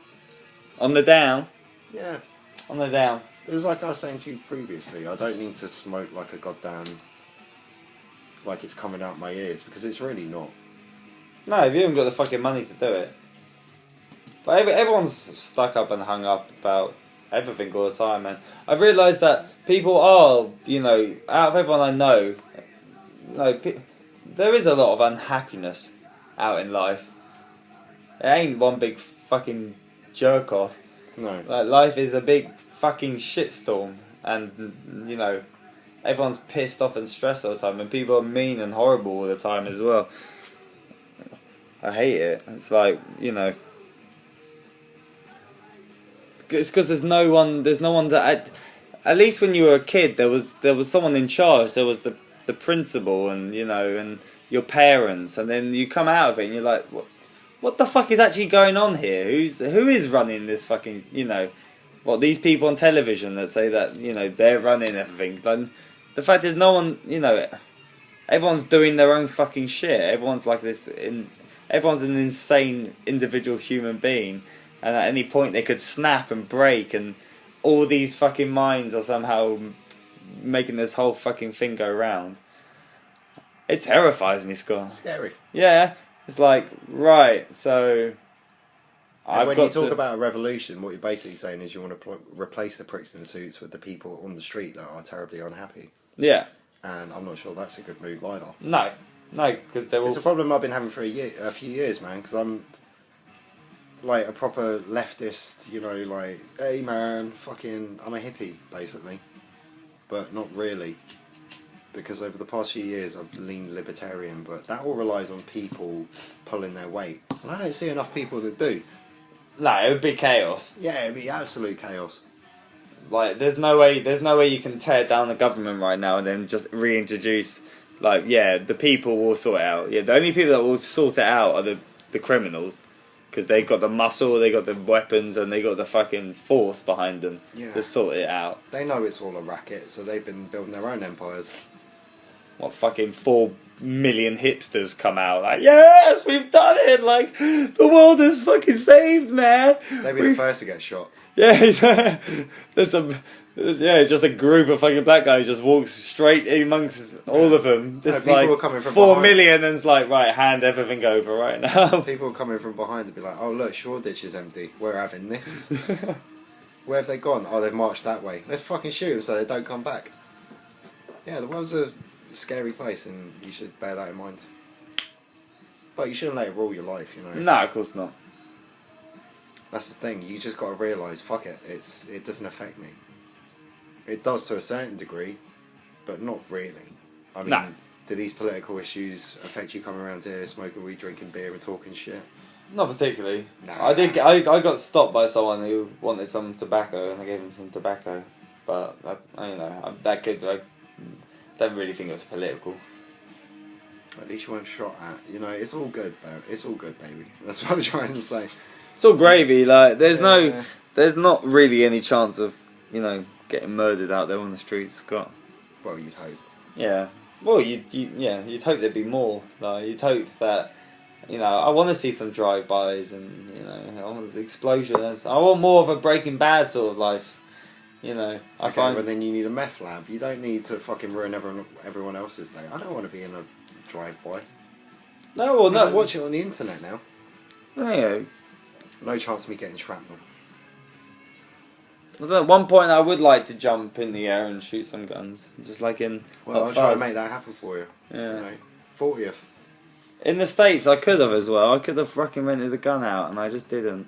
On the down. Yeah. On the down. It was like I was saying to you previously, I don't need to smoke like a goddamn... like it's coming out my ears, because it's really not. No, if you haven't got the fucking money to do it. But everyone's stuck up and hung up about everything all the time, man. I've realised that people are, you know, out of everyone I know, you know, there is a lot of unhappiness out in life. It ain't one big fucking jerk off. No. Like, life is a big fucking shitstorm, and you know, everyone's pissed off and stressed all the time, and people are mean and horrible all the time as well. I hate it. It's like, you know, it's because there's no one that at least when you were a kid there was someone in charge. There was the principal, and you know, and your parents, and then you come out of it and you're like, what the fuck is actually going on here? Who is running this fucking, you know, what, these people on television that say that, you know, they're running everything. Like, the fact is no one, you know, everyone's doing their own fucking shit. Everyone's like this, everyone's an insane individual human being, and at any point they could snap and break, and all these fucking minds are somehow making this whole fucking thing go round. It terrifies me, Scott. Scary. Yeah. It's like, right, so... And when you talk about a revolution, what you're basically saying is you want to replace the pricks in suits with the people on the street that are terribly unhappy. Yeah. And I'm not sure that's a good move either. No. No, because they're all. It's a problem I've been having for a few years, man. Because I'm like a proper leftist, you know, like, hey man, fucking, I'm a hippie basically, but not really. Because over the past few years I've leaned libertarian, but that all relies on people pulling their weight, and I don't see enough people that do. No, it would be chaos. Yeah, it'd be absolute chaos. Like, there's no way you can tear down the government right now and then just reintroduce. Like, yeah, the people will sort it out. Yeah, the only people that will sort it out are the criminals, because they got the muscle, they got the weapons, and they got the fucking force behind them to sort it out. They know it's all a racket, so they've been building their own empires. What, fucking 4 million hipsters come out like, yes, we've done it, like, the world is fucking saved, man. They'd be the first to get shot. Yeah, just a group of fucking black guys just walks straight in amongst all of them. Just people like were coming from 4 behind. million, and it's like, right, hand everything over right now. People were coming from behind to be like, oh look, Shoreditch is empty, we're having this. Where have they gone? Oh, they've marched that way. Let's fucking shoot them so they don't come back. Yeah, the world's a scary place, and you should bear that in mind. But you shouldn't let it rule your life, you know. No, of course not. That's the thing. You just got to realise, fuck it. It doesn't affect me. It does to a certain degree, but not really. I mean, No. do these political issues affect you coming around here, smoking weed, drinking beer, and talking shit? Not particularly. Nah. I got stopped by someone who wanted some tobacco, and I gave him some tobacco. But I don't really think it was political. At least you weren't shot at. You know, it's all good, it's all good, baby. That's what I'm trying to say. It's all gravy. Like, there's Yeah. there's not really any chance of, you know, getting murdered out there on the streets, Scott. Well, you'd hope. Yeah. Well, you'd hope there'd be more. Like, you'd hope that, you know, I want to see some drive-bys and, you know, I want explosions. I want more of a Breaking Bad sort of life. You know, I Okay, find. but then you need a meth lab. You don't need to fucking ruin everyone else's day. I don't want to be in a drive-by. No, well, No, no. watch it on the internet now. No, No chance of me getting shrapnel. I don't know, at one point I would like to jump in the air and shoot some guns, just like in. Well, Hot I'll try to Fuzz. make that happen for you. Yeah. You know, 40th. In the States, I could have as well. I could have fucking rented the gun out, and I just didn't.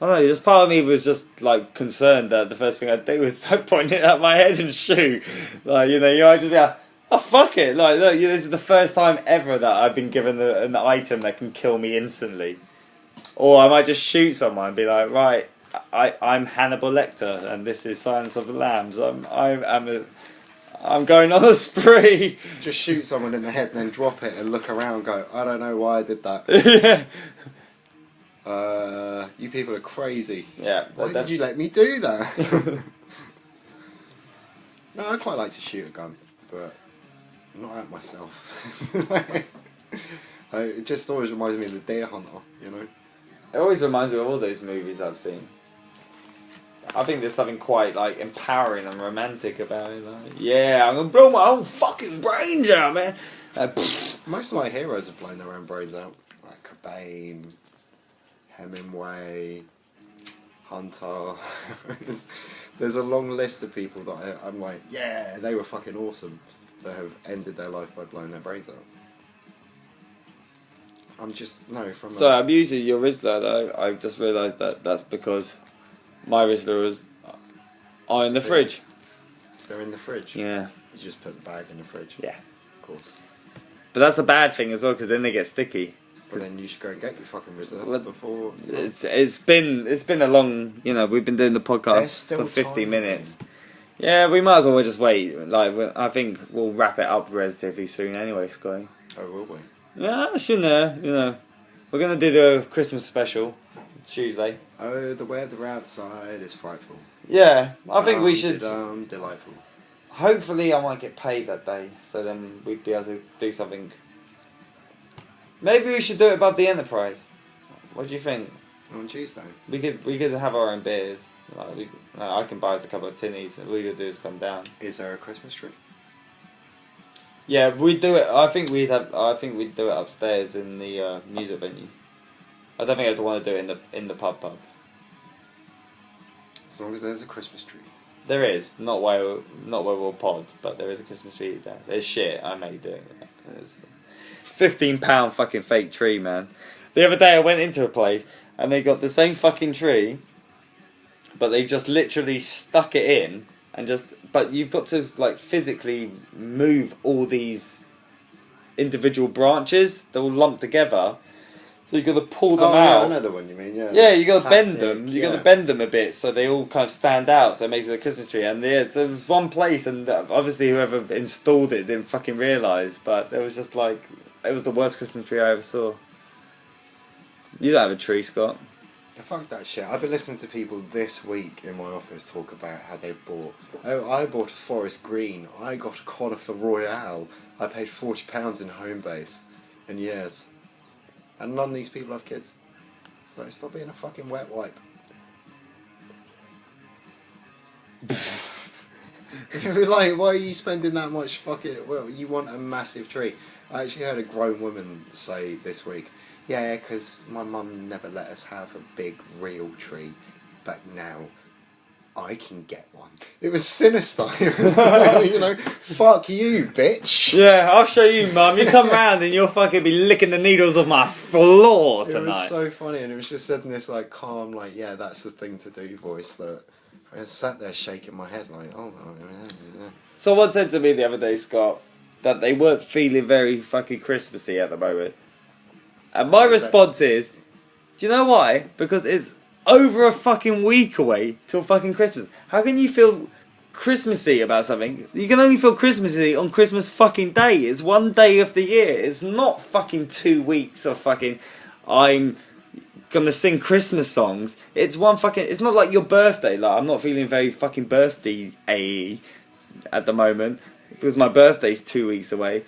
I don't know, just part of me was just, like, concerned that the first thing I'd do was like, point it at my head and shoot. Like, I'd just be like, oh, fuck it. Like, look, this is the first time ever that I've been given an item that can kill me instantly. Or I might just shoot someone and be like, right, I'm Hannibal Lecter, and this is Silence of the Lambs. I'm going on a spree. Just shoot someone in the head and then drop it and look around and go, I don't know why I did that. Yeah. You people are crazy. Yeah. Why did you let me do that? No, I quite like to shoot a gun, but not at myself. It just always reminds me of the Deer Hunter, you know? It always reminds me of all those movies I've seen. I think there's something quite, like, empowering and romantic about it. Like, yeah, I'm gonna blow my own fucking brains out, man. Most of my heroes have blown their own brains out. Like Cobain, Hemingway, Hunter. There's a long list of people that I'm like, yeah, they were fucking awesome, that have ended their life by blowing their brains out. I'm just, no, from So I'm using your Rizzler, though. I just realised that that's because my Rizzler was in the fridge. They're in the fridge. Yeah. You just put the bag in the fridge. Yeah. Of course. But that's a bad thing as well, because then they get sticky. But then you should go and get your fucking reserve Well, before. It's been a long, we've been doing the There's podcast still for 50 time, minutes. man. Yeah, we might as well just wait. Like, I think we'll wrap it up relatively soon anyway, Scotty. Oh, will we? Yeah, sure. We're going to do the Christmas special Tuesday. Oh, the weather outside is frightful. Yeah, I think we should. Delightful. Hopefully, I might get paid that day, so then we'd be able to do something. Maybe we should do it above the Enterprise. What do you think? On Tuesday. We could have our own beers. Like, I can buy us a couple of tinnies, and all you gotta do is come down. Is there a Christmas tree? Yeah, we'd do it. I think we'd do it upstairs in the music venue. I don't think I'd want to do it in the pub. As long as there's a Christmas tree. There is not where we'll pod, but there is a Christmas tree there. There's shit. I may do it. £15 fucking fake tree, man. The other day I went into a place and they got the same fucking tree, but they just literally stuck it in and just. But you've got to like physically move all these individual branches. They're all lumped together, so you got to pull them out. Yeah, I know the one you mean. Yeah. Yeah, you got to bend Plastic, them. You yeah. got to bend them a bit so they all kind of stand out. So it makes it a Christmas tree. And yeah, there was one place, and obviously whoever installed it didn't fucking realise. But it was just like it was the worst Christmas tree I ever saw. You don't have a tree, Scott. Fuck that shit. I've been listening to people this week in my office talk about how they've bought. Oh, I bought a forest green. I got a conifer royale. I paid £40 in Homebase. And yes. And none of these people have kids. So stop being a fucking wet wipe. Like, why are you spending that much fucking... Well, you want a massive tree. I actually heard a grown woman say this week, yeah, because my mum never let us have a big real tree, but now I can get one. It was sinister. It was like, you know, fuck you, bitch. Yeah, I'll show you, Mum. You come round and you'll fucking be licking the needles off my floor tonight. It was so funny, and it was just said in this like calm, like, yeah, that's the thing to do voice. That I sat there shaking my head like, oh no. Yeah. Someone said to me the other day, Scott, that they weren't feeling very fucking Christmassy at the moment. And my response is, do you know why? Because it's over a fucking week away till fucking Christmas. How can you feel Christmassy about something? You can only feel Christmassy on Christmas fucking day. It's one day of the year. It's not fucking 2 weeks of fucking I'm gonna sing Christmas songs. It's one fucking. It's not like your birthday. Like I'm not feeling very fucking birthday-y at the moment because my birthday's 2 weeks away.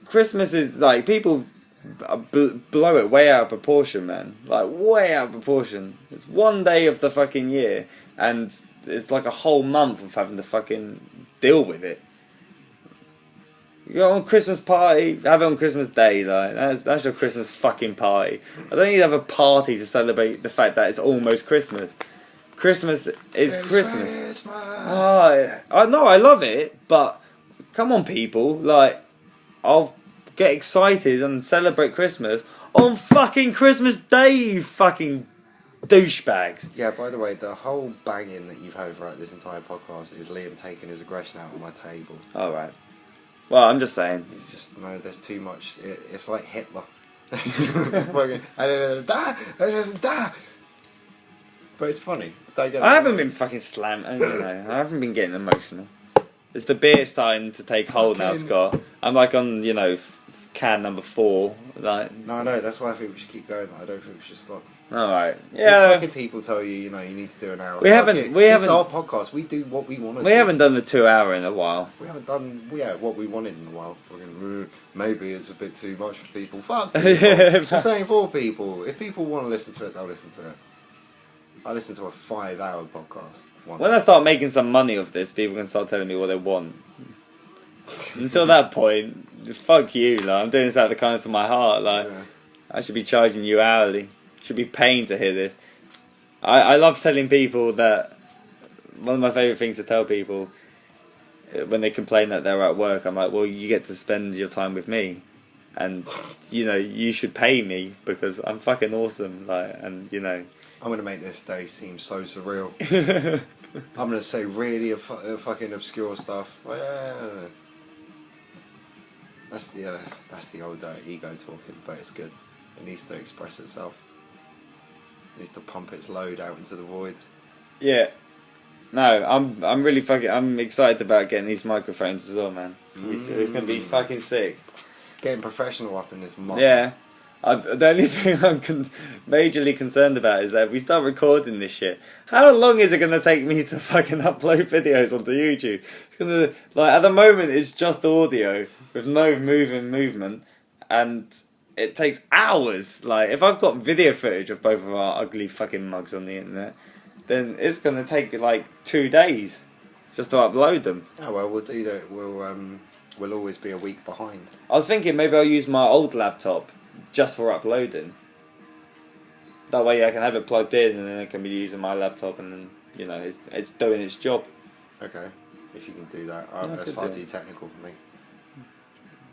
Christmas is like people blow it way out of proportion, man. Like way out of proportion. It's one day of the fucking year, and it's like a whole month of having to fucking deal with it. You go on Christmas party, have it on Christmas Day, like that's your Christmas fucking party. I don't need to have a party to celebrate the fact that it's almost Christmas. Christmas is Christmas. Oh, I know, I love it, but come on, people, like I'll get excited and celebrate Christmas on fucking Christmas Day, you fucking douchebags. Yeah, by the way, the whole banging that you've heard throughout this entire podcast is Liam taking his aggression out on my table. Alright. Well, I'm just saying. He's just, no, there's too much. It's like Hitler. But it's funny. I haven't been fucking slammed, you know, I haven't been getting emotional. It's the beer starting to take hold now, Scott. I'm like on, you know, can number 4. Like. No, I know. That's why I think we should keep going. I don't think we should stop. All right. Yeah. These fucking people tell you, you know, you need to do an hour. We haven't. This is our podcast. We do what we want to do. We haven't done the 2 hour in a while. We haven't done what we wanted in a while. We're going, maybe it's a bit too much for people. Fuck people. It's the same for people. If people want to listen to it, they'll listen to it. I listened to a 5-hour podcast once. When I start making some money of this, people can start telling me what they want. Until that point, fuck you. Like I'm doing this out of the kindness of my heart. Like yeah. I should be charging you hourly. Should be paying to hear this. I love telling people that. One of my favourite things to tell people when they complain that they're at work, I'm like, well, you get to spend your time with me, and you know you should pay me because I'm fucking awesome. Like, and you know. I'm gonna make this day seem so surreal. I'm gonna say really fucking obscure stuff. That's the old ego talking, but it's good. It needs to express itself. It needs to pump its load out into the void. Yeah. No, I'm really I'm excited about getting these microphones as well, man. It's gonna be fucking sick. Getting professional up in this mod. Yeah. The only thing I'm majorly concerned about is that if we start recording this shit, how long is it going to take me to fucking upload videos onto YouTube? It's gonna, like, at the moment it's just audio with no movement, and it takes hours. Like, if I've got video footage of both of our ugly fucking mugs on the internet, then it's going to take like 2 days just to upload them. Oh well, we'll do that. We'll always be a week behind. I was thinking maybe I'll use my old laptop just for uploading. That way I can have it plugged in and then I can be using my laptop and then, you know, it's doing its job. Okay, if you can do that. Yeah, that's far too technical for me.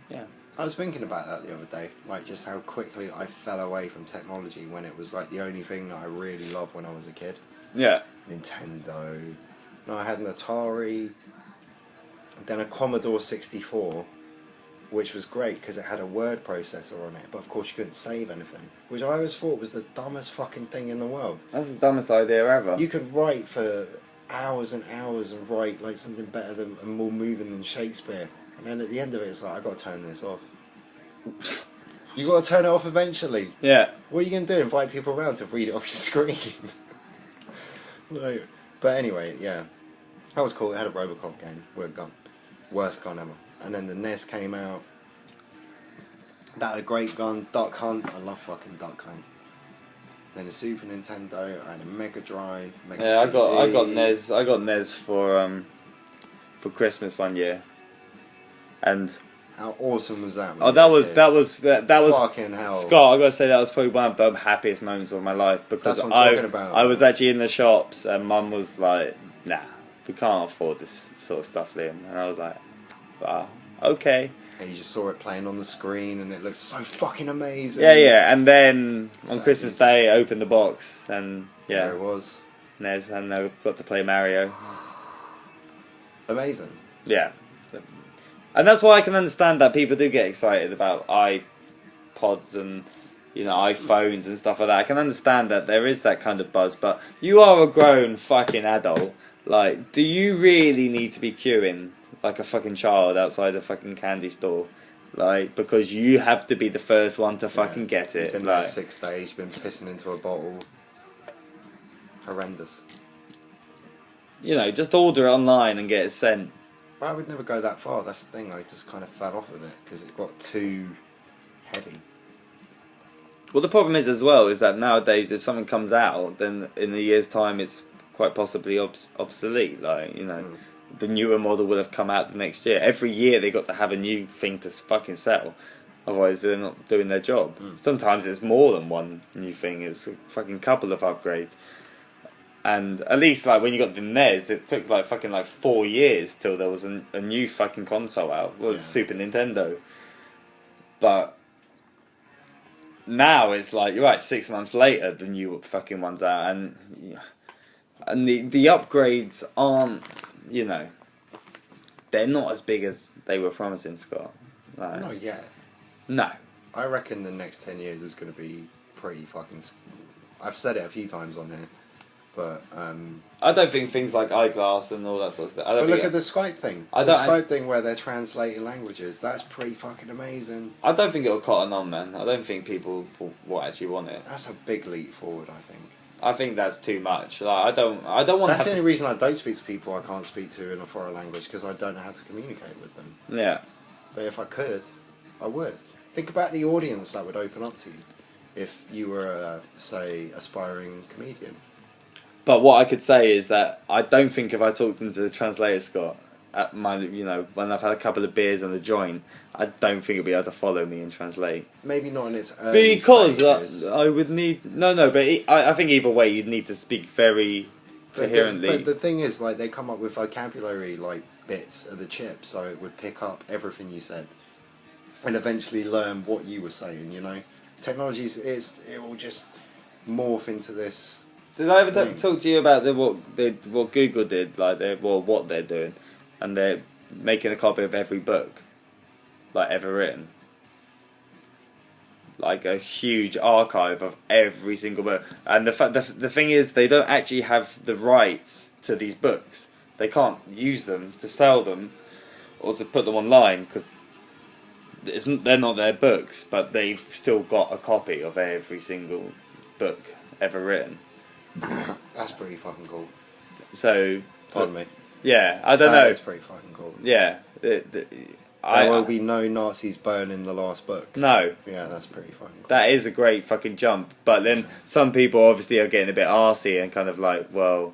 Yeah. I was thinking about that the other day, like just how quickly I fell away from technology when it was like the only thing that I really loved when I was a kid. Yeah. Nintendo. No, I had an Atari, then a Commodore 64, which was great because it had a word processor on it, but of course you couldn't save anything, which I always thought was the dumbest fucking thing in the world. That's the dumbest idea ever. You could write for hours and hours and write like something better than and more moving than Shakespeare, and then at the end of it it's like, I got to turn this off. You got to turn it off eventually. Yeah. What are you going to do, invite people around to read it off your screen? Like, but anyway, yeah, that was cool. It had a Robocop game, weird gun, worst gun ever. And then the NES came out. That had a great gun, Duck Hunt. I love fucking Duck Hunt. Then the Super Nintendo. I had a Mega Drive. Mega Yeah, CD. I got NES. I got NES for Christmas one year, and How awesome was that? that was fucking hell. Scott. I gotta say that was probably one of the happiest moments of my life because That's what I'm talking about. I was actually in the shops and Mum was like, "Nah, we can't afford this sort of stuff, Liam," and I was like, "Wow, okay." And you just saw it playing on the screen, and it looked so fucking amazing. Yeah, and then on So Christmas beautiful. Day, I opened the box and There it was. NES, and I got to play Mario. Amazing. Yeah. And that's why I can understand that people do get excited about iPods and, iPhones and stuff like that. I can understand that there is that kind of buzz, but you are a grown fucking adult. Like, do you really need to be queuing like a fucking child outside a fucking candy store? Like, because you have to be the first one to fucking get it. Been there Like, 6 days, been pissing into a bottle. Horrendous. just order it online and get it sent. But I would never go that far. That's the thing. I just kind of fell off of it because it got too heavy. Well, the problem is as well is that nowadays if something comes out, then in a year's time it's quite possibly obsolete. Like, the newer model will have come out the next year. Every year they got to have a new thing to fucking sell. Otherwise they're not doing their job. Sometimes it's more than one new thing. It's a fucking couple of upgrades. And at least like when you got the NES, it took like 4 years till there was a new fucking console out. It was Super Nintendo. But now it's like, you're right, 6 months later the new fucking one's out, and the upgrades aren't, they're not as big as they were promising, Scott. Like, Not yet. no. I reckon the next 10 years is going to be pretty fucking... I've said it a few times on here, but... I don't think things like eyeglass and all that sort of stuff. But look at the Skype thing. I The don't- Skype thing where they're translating languages. That's pretty fucking amazing. I don't think it'll cotton on, man. I don't think people will actually want it. That's a big leap forward, I think. I think that's too much. Like, I don't want. That's to the only reason I don't speak to people I can't speak to in a foreign language, because I don't know how to communicate with them. Yeah. But if I could, I would. Think about the audience that would open up to you if you were a, say, aspiring comedian. But what I could say is that I don't think if I talked into the translator, Scott, at my, when I've had a couple of beers and a joint, I don't think it'll be able to follow me and translate. Maybe not in its early Because stages. I would need I think either way you'd need to speak very coherently. But the thing is, like, they come up with vocabulary, like, bits of the chip, so it would pick up everything you said. And eventually learn what you were saying, Technology, it will just morph into this... Did I ever talk to you about what Google did, like what they're doing, and they're making a copy of every book, like ever written, like a huge archive of every single book. And the thing is, they don't actually have the rights to these books. They can't use them to sell them or to put them online because they're not their books, but they've still got a copy of every single book ever written. That's pretty fucking cool. So, Pardon me. yeah, I don't know. That is pretty fucking cool. Yeah, There will be no Nazis burning the last books. No. Yeah, that's pretty fucking cool. that is a great fucking jump. But then some people obviously are getting a bit arsey and kind of like, well,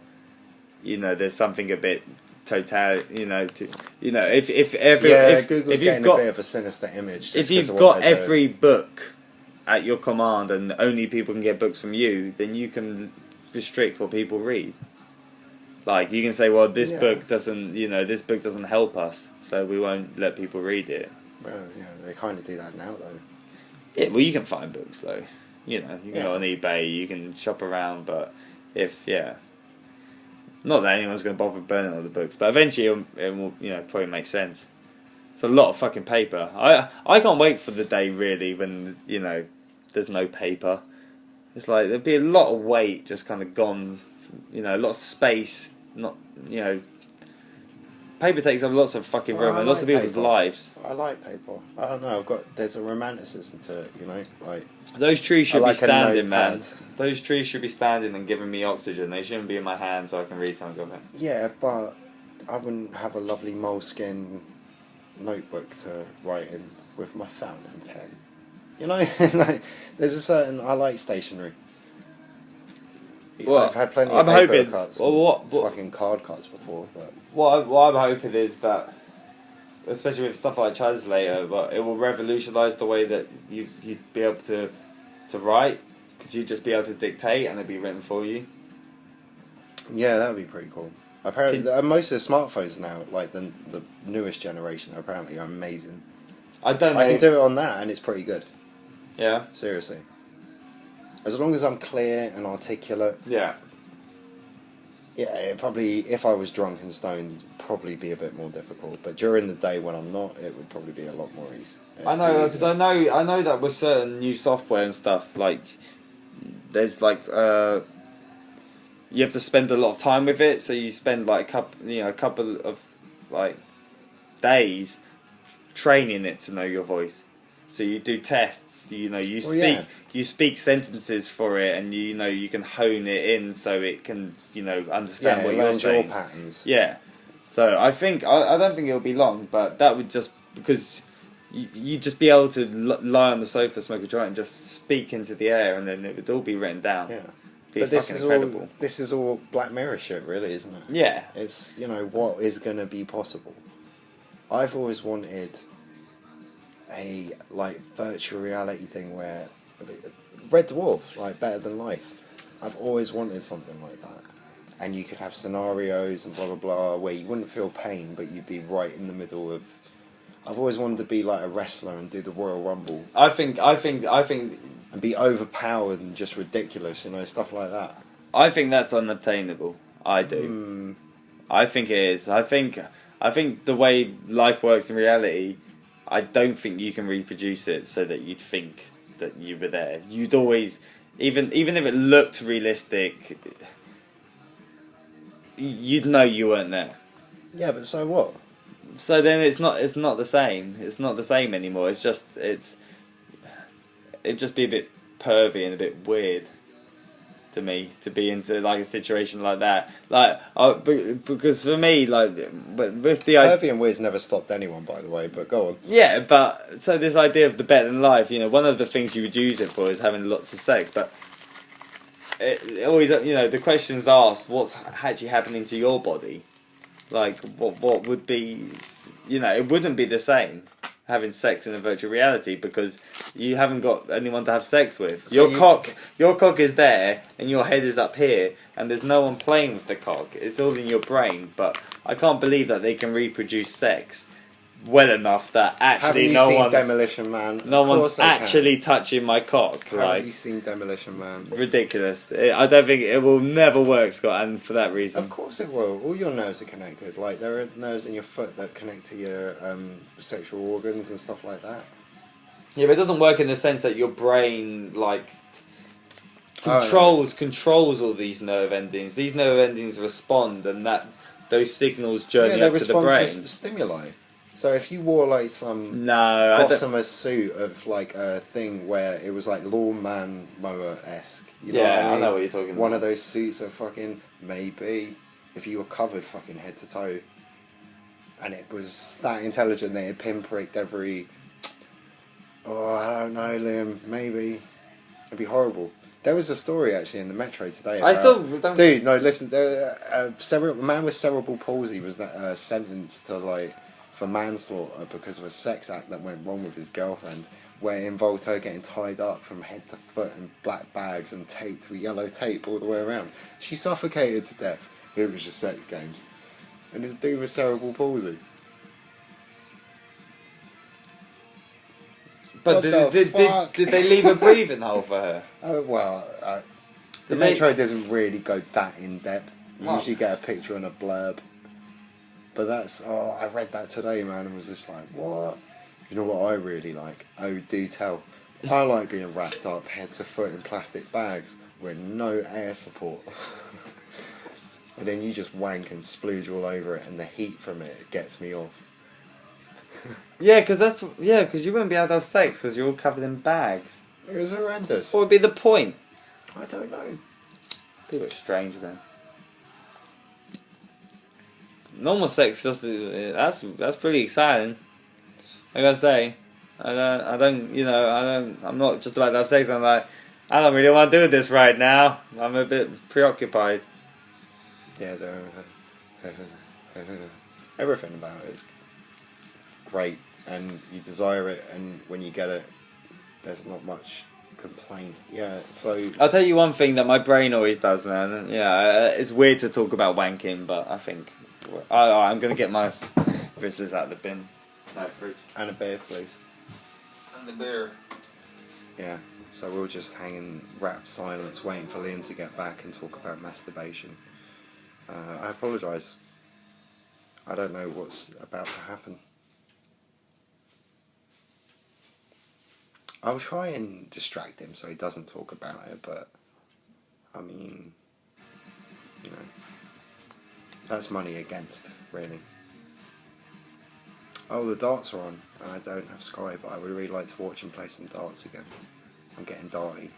there's something a bit total, if Google's you've getting got a bit of a sinister image. Just if 'cause you've of what got they're doing. every book at your command and only people can get books from you, then you can restrict what people read. Like, you can say, well, this book doesn't help us, so we won't let people read it. Well, yeah, they kind of do that now though. Yeah, well, you can find books though. You can Yeah. go on eBay, you can shop around, but not that anyone's going to bother burning all the books, but eventually it will probably make sense. It's a lot of fucking paper. I can't wait for the day really when there's no paper. It's like there'd be a lot of weight just kind of gone, a lot of space. Not paper takes up lots of fucking room and lots of people's lives. I like paper. I don't know. There's a romanticism to it. Like those trees should be standing, man. notepad. Those trees should be standing and giving me oxygen. They shouldn't be in my hand so I can read something of it. Yeah, but I wouldn't have a lovely moleskin notebook to write in with my fountain pen. Like, there's a certain... I like stationery. Well, I've had plenty I'm of paper hoping- cuts well, and what- fucking card cuts before, but... What I'm hoping is that, especially with stuff like Translator, but it will revolutionise the way that you'd be able to write, because you'd just be able to dictate and it'd be written for you. Yeah, that would be pretty cool. Apparently, most of the smartphones now, like the newest generation, apparently are amazing. I don't know. I can do it on that, and it's pretty good. Yeah. Seriously. As long as I'm clear and articulate. Yeah. Yeah, it probably, if I was drunk and stoned, probably be a bit more difficult. But during the day when I'm not, it would probably be a lot more easy. I know, because I know that with certain new software and stuff, like there's like you have to spend a lot of time with it, so you spend like a couple of like days training it to know your voice. So you do tests, you speak sentences for it, and you can hone it in so it can understand what you're saying. Your patterns. Yeah, so I don't think it'll be long, but that would just because you'd just be able to lie on the sofa, smoke a joint, and just speak into the air, and then it would all be written down. Yeah, but this is all Black Mirror shit, really, isn't it? Yeah, it's what is going to be possible. I've always wanted a virtual reality thing where Red Dwarf, like Better Than Life. I've always wanted something like that, and you could have scenarios and blah blah blah where you wouldn't feel pain, but you'd be right in the middle of. I've always wanted to be like a wrestler and do the Royal Rumble. I think, and be overpowered and just ridiculous, stuff like that. I think that's unobtainable. I do. I think it is. I think the way life works in reality, I don't think you can reproduce it so that you'd think that you were there. You'd always, even if it looked realistic, you'd know you weren't there. Yeah, but so what? So then it's not the same. It's not the same anymore. It'd just be a bit pervy and a bit weird to me to be into like a situation like that. Because for me, with the pervy and weird's never stopped anyone, by the way. But go on. Yeah, but so this idea of the better than life, one of the things you would use it for is having lots of sex, but it always, the question's asked, what's actually happening to your body? Like, what would be, it wouldn't be the same having sex in a virtual reality because you haven't got anyone to have sex with. So Your cock is there and your head is up here and there's no one playing with the cock. It's all in your brain, but I can't believe that they can reproduce sex well enough that actually Demolition Man? No one's actually touching my cock. Have you seen Demolition Man? Ridiculous. I don't think it will never work, Scott, and for that reason. Of course it will. All your nerves are connected. Like, there are nerves in your foot that connect to your sexual organs and stuff like that. Yeah, but it doesn't work in the sense that your brain, controls all these nerve endings. These nerve endings respond, and those signals journey up to the brain. To stimuli. So if you wore some gossamer suit of a thing where it was lawnman mower-esque, I know what you're talking about. One of those suits that maybe if you were covered head to toe, and it was that intelligent that it pinpricked every. Oh, I don't know, Liam. Maybe it'd be horrible. There was a story actually in the Metro today. Dude, no, listen. A man with cerebral palsy was sentenced to for manslaughter because of a sex act that went wrong with his girlfriend, where it involved her getting tied up from head to foot in black bags and taped with yellow tape all the way around. She suffocated to death. It was just sex games. And this dude with cerebral palsy. But What the fuck? did they leave a breathing hole for her? Oh, well, the Did they- Metro doesn't really go that in depth. You What? usually get a picture and a blurb. But that's, I read that today, man, and was just like, what? You know what I really like? Oh, do tell. I like being wrapped up head to foot in plastic bags with no air support. And then you just wank and splooge all over it, and the heat from it gets me off. Yeah, because you wouldn't be able to have sex because you're all covered in bags. It was horrendous. What would be the point? I don't know. People are strange then. Normal sex just that's pretty exciting. Like I say, I'm not just about to have sex. I'm like, I don't really want to do this right now. I'm a bit preoccupied. Yeah, everything about it is great, and you desire it, and when you get it, there's not much complaint. Yeah, so I'll tell you one thing that my brain always does, man. Yeah, it's weird to talk about wanking, but I think I'm gonna get my Rizzlers out of the bin. No fridge. and a beer, please. And the beer. Yeah, so we'll just hang in rapt silence, waiting for Liam to get back and talk about masturbation. I apologise. I don't know what's about to happen. I'll try and distract him so he doesn't talk about it, but I mean, you know, that's money against, really. Oh, the darts are on, and I don't have Sky, but I would really like to watch him play some darts again. I'm getting darty.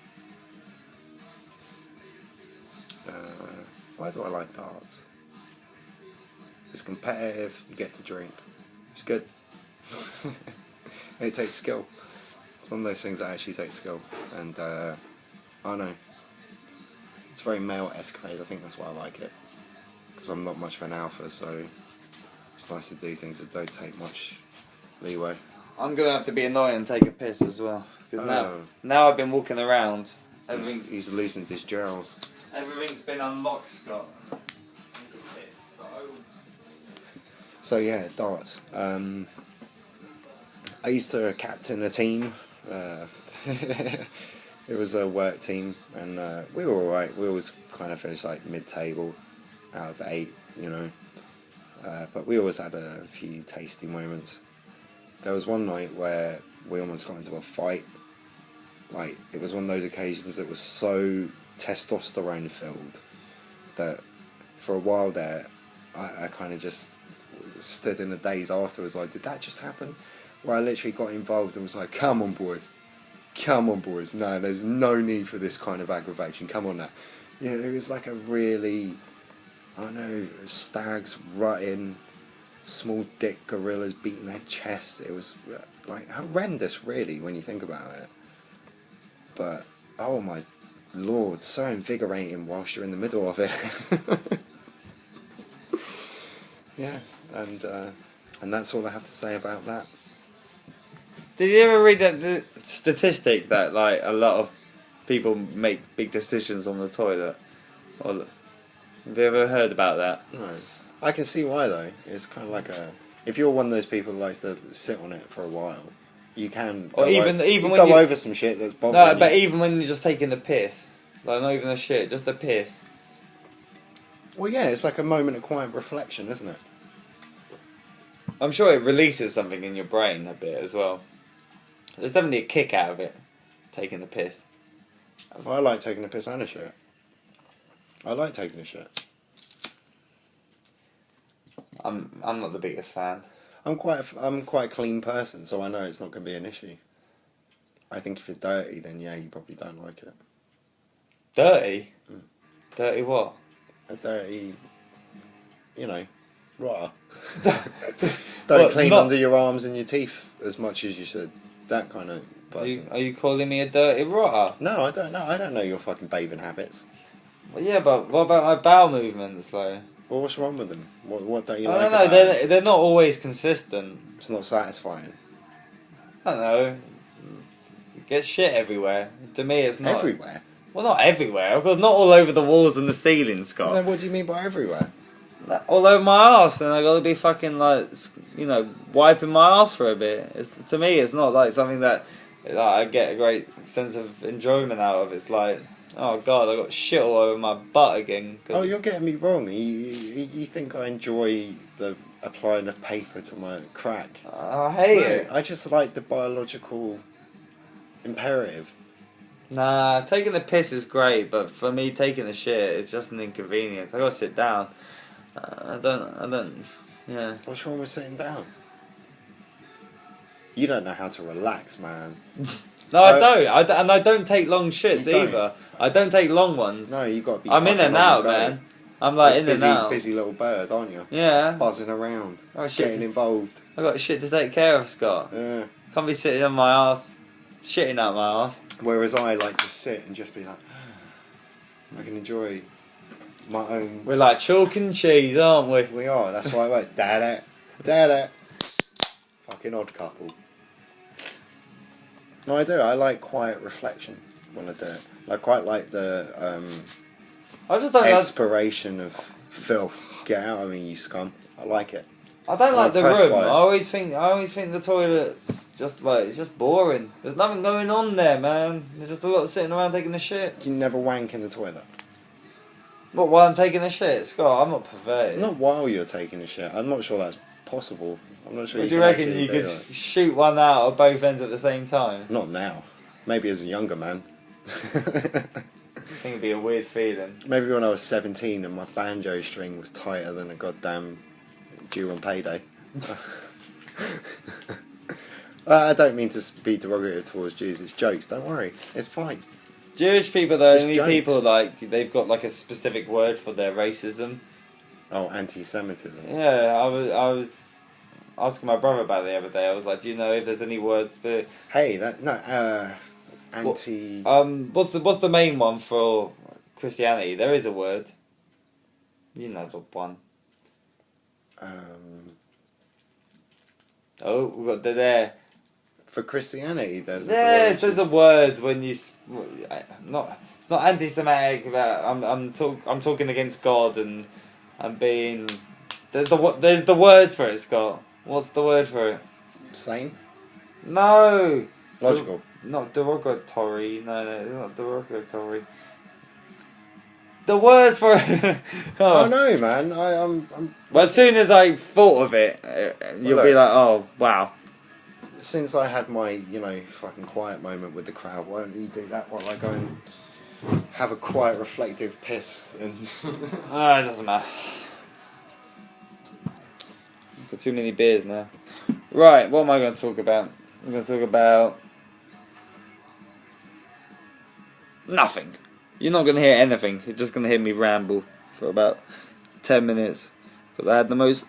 Why do I like darts? It's competitive, you get to drink. It's good. It takes skill. It's one of those things that actually takes skill. And, I don't know. It's very male escapade, I think that's why I like it. Because I'm not much of an alpha, so it's nice to do things that don't take much leeway. I'm gonna have to be annoying and take a piss as well. Because now I've been walking around. He's loosened his germs. Everything's been unlocked, Scott. So yeah, darts. I used to captain a team. It was a work team, and we were alright. We always kind of finished like mid-table out of 8, you know. But we always had a few tasty moments. There was one night where we almost got into a fight. Like, it was one of those occasions that was so testosterone filled that for a while there I kind of just stood in the days afterwards like, did that just happen? Where I literally got involved and was like, come on boys, no, there's no need for this kind of aggravation, come on now. Yeah, it was like a really, I don't know, stags rutting, small dick gorillas beating their chests. It was like horrendous really when you think about it, but oh my Lord, so invigorating whilst you're in the middle of it. Yeah, and that's all I have to say about that. Did you ever read the statistic that like a lot of people make big decisions on the toilet? Or, have you ever heard about that? No, I can see why though. It's kind of like if you're one of those people who likes to sit on it for a while, you can. Or even when go you over some shit that's bothering No, you. but even when you're just taking the piss, like not even a shit, just a piss. Well, yeah, it's like a moment of quiet reflection, isn't it? I'm sure it releases something in your brain a bit as well. There's definitely a kick out of it, taking the piss. Well, I like taking a piss and a shit. I like taking a shit. I'm not the biggest fan. I'm quite a clean person, so I know it's not going to be an issue. I think if you're dirty, then yeah, you probably don't like it. Dirty? Dirty what? A dirty, you know, rotter. Don't Well, clean not- under your arms and your teeth as much as you should. That kind of person. Are you calling me a dirty rotter? No, I don't know. I don't know your fucking bathing habits. Well, yeah, but what about my bowel movements, though? Well, what's wrong with them? What don't you I like don't know. about it? They're not always consistent. It's not satisfying. I don't know. It gets shit everywhere. To me, it's not Everywhere. Well, not everywhere. Of course, not all over the walls and the ceiling, Scott. Well, then what do you mean by everywhere? All over my arse, and I gotta be fucking like, wiping my ass for a bit. To me, it's not like something that like, I get a great sense of enjoyment out of it. It's like, oh god, I got shit all over my butt again. Oh, you're getting me wrong. You think I enjoy the applying of paper to my crack? I hate it. I just like the biological imperative. Nah, taking the piss is great, but for me, taking the shit is just an inconvenience. I gotta sit down. I don't, yeah. What's wrong with sitting down? You don't know how to relax, man. No, I don't. And I don't take long shits You don't? either. I don't take long ones. No, you got to be. I'm in fucking and on out, the go. man. I'm like You're in busy, and out. busy little bird, aren't you? Yeah. Buzzing around, Oh, shit. getting involved. I got shit to take care of, Scott. Yeah. Can't be sitting on my ass, shitting out my ass. Whereas I like to sit and just be like, I can enjoy my own. We're like chalk and cheese, aren't we? We are. That's why I went. Dada. Fucking odd couple. No, I do. I like quiet reflection when I do it. I quite like the I just don't like. expiration of filth. Get out of me, you scum. I like it. I don't like the impressed room. by it. I always think the toilet's just like it's just boring. There's nothing going on there, man. There's just a lot of sitting around taking the shit. You never wank in the toilet. Not while I'm taking the shit, Scott. I'm not perverted. Not while you're taking a shit. I'm not sure that's possible. I'm not sure. Would you you can reckon actually you do could that. shoot one out of both ends at the same time? Not now. Maybe as a younger man. I think it'd be a weird feeling. Maybe when I was 17 and my banjo string was tighter than a goddamn due on payday. I don't mean to be derogative towards Jews. It's jokes. Don't worry. It's fine. Jewish people, the It's just only jokes. people like they've got like a specific word for their racism. Oh, anti-Semitism. Yeah, I was asking my brother about it the other day. I was like, do you know if there's any words for Hey, anti. what's the main one for Christianity? There is a word. You know the one. Oh, we got the there. For Christianity, there's. Yes, there's a words when you not. It's not anti-Semitic. But I'm talking against God and being. There's the word for it, Scott. What's the word for it? Sane. No. Logical. Not derogatory. No, it's not derogatory. The word for it. Oh no, man! I'm. Well, as soon as I thought of it, you'll be look. like, oh wow. Since I had my, fucking quiet moment with the crowd, why don't you do that while I go and have a quiet, reflective piss and. It doesn't matter. I've got too many beers now. Right, what am I going to talk about? I'm going to talk about nothing. You're not going to hear anything. You're just going to hear me ramble for about 10 minutes. Because I had the most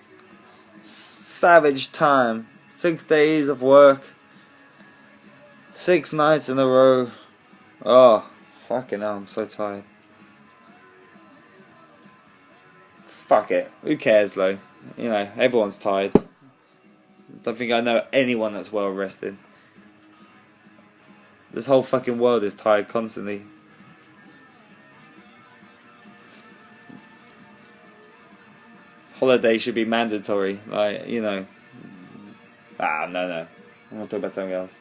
savage time. 6 days of work. 6 nights in a row. Oh, fucking hell, I'm so tired. Fuck it. Who cares, though? Everyone's tired. Don't think I know anyone that's well rested. This whole fucking world is tired constantly. Holiday should be mandatory. No. I'm going to talk about something else.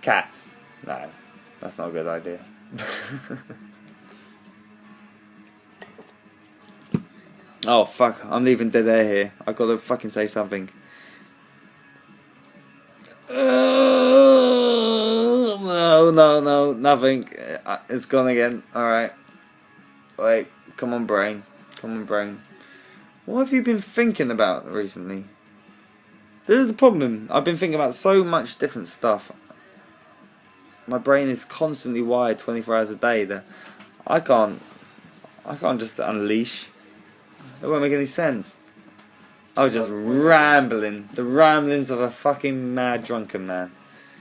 Cats. No, that's not a good idea. Oh fuck, I'm leaving dead air here. I gotta fucking say something. No, nothing. It's gone again. Alright. Wait, come on brain. What have you been thinking about recently? This is the problem. I've been thinking about so much different stuff. My brain is constantly wired 24 hours a day that I can't just unleash. It won't make any sense. I was just rambling. The ramblings of a fucking mad drunken man.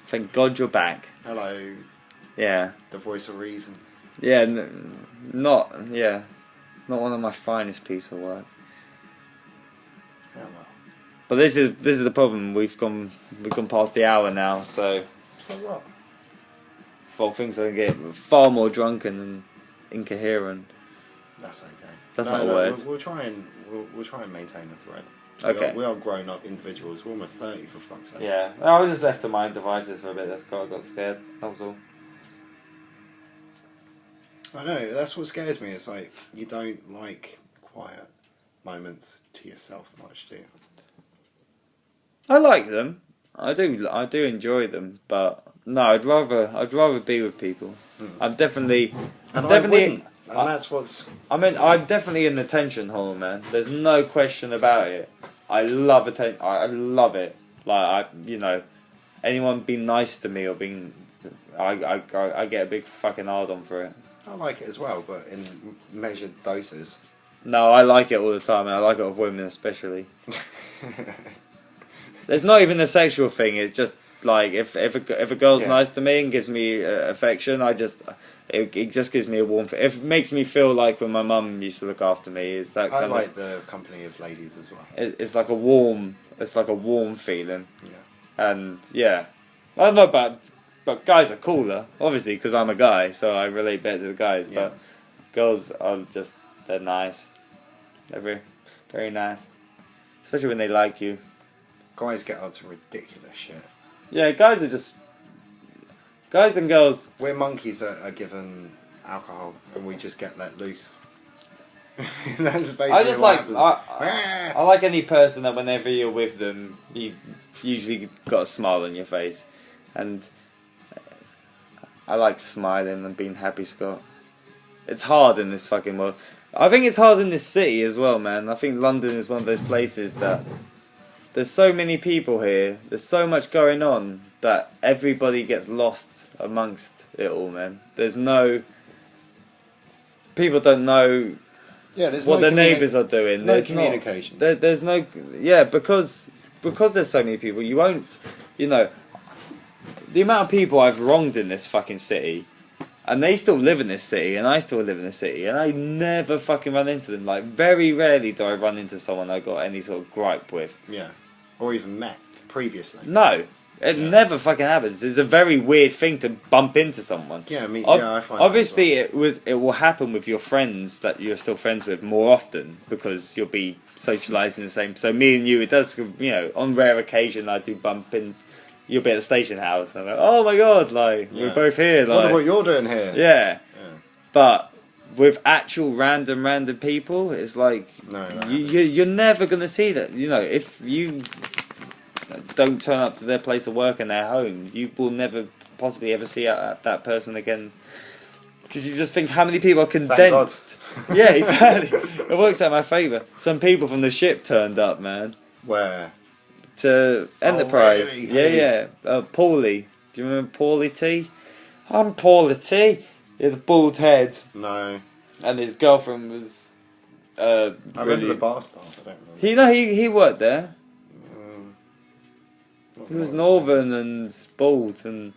Thank God you're back. Hello. Yeah. The voice of reason. Yeah, not one of my finest piece of work. Yeah, well. But this is the problem. We've gone past the hour now, so So what? things are gonna get far more drunken and incoherent. That's okay. That's not a word. We'll try and maintain a thread. Okay. We are grown up individuals. We're almost 30 for fuck's sake. Yeah, I was just left to my own devices for a bit. That's why I got scared. That was all. I know, that's what scares me. It's like, you don't like quiet moments to yourself much, do you? I like them. I do enjoy them, but no, I'd rather be with people. I'm definitely. And definitely. I wouldn't. And that's what's... I'm definitely an attention whore, man. There's no question about it. I love attention. I love it. Like anyone being nice to me or being, I get a big fucking hard on for it. I like it as well, but in measured doses. No, I like it all the time, and I like it with women especially. There's not even a sexual thing. It's just like if a girl's nice to me and gives me affection, it just gives me a warmth. It makes me feel like when my mum used to look after me. It's that I kind like of, the company of ladies as well. it's like a warm feeling. Yeah. And yeah, I don't know but guys are cooler, obviously, because I'm a guy, so I relate better to the guys. Yeah. But girls are they're nice. They're very, very nice, especially when they like you. Guys get up to ridiculous shit. Yeah, guys and girls. We're monkeys that are given alcohol and we just get let loose. That's basically I just what like happens. I like any person that whenever you're with them, you usually got a smile on your face, and I like smiling and being happy, Scott. It's hard in this fucking world. I think it's hard in this city as well, man. I think London is one of those places that there's so many people here. There's so much going on that everybody gets lost amongst it all, man. There's no... People don't know there's what no their neighbours are doing. No There's communication. There's no... Yeah, because there's so many people, you won't... The amount of people I've wronged in this fucking city, and they still live in this city, and I still live in this city, and I never fucking run into them. Like, very rarely do I run into someone I got any sort of gripe with. Yeah. Or even met previously. No. It never fucking happens. It's a very weird thing to bump into someone. Yeah, I find obviously it will happen with your friends that you're still friends with more often because you'll be socialising the same. So me and you, it does, on rare occasion I do bump in. You'll be at the station house and I'm like, oh my god, like we're both here. Like, wonder what you're doing here. Yeah. But with actual random people, it's like you're never gonna see that. If you don't turn up to their place of work and their home, you will never possibly ever see that person again. Because you just think how many people are condensed. Yeah, exactly. It works out in my favour. Some people from the ship turned up, man. Where? To Enterprise. Oh, really? Yeah. Paulie. Do you remember Paulie T? I'm Paulie T. He had a bald head. No. And his girlfriend was I remember the bar staff, I don't remember. He worked there. He was northern and bald and...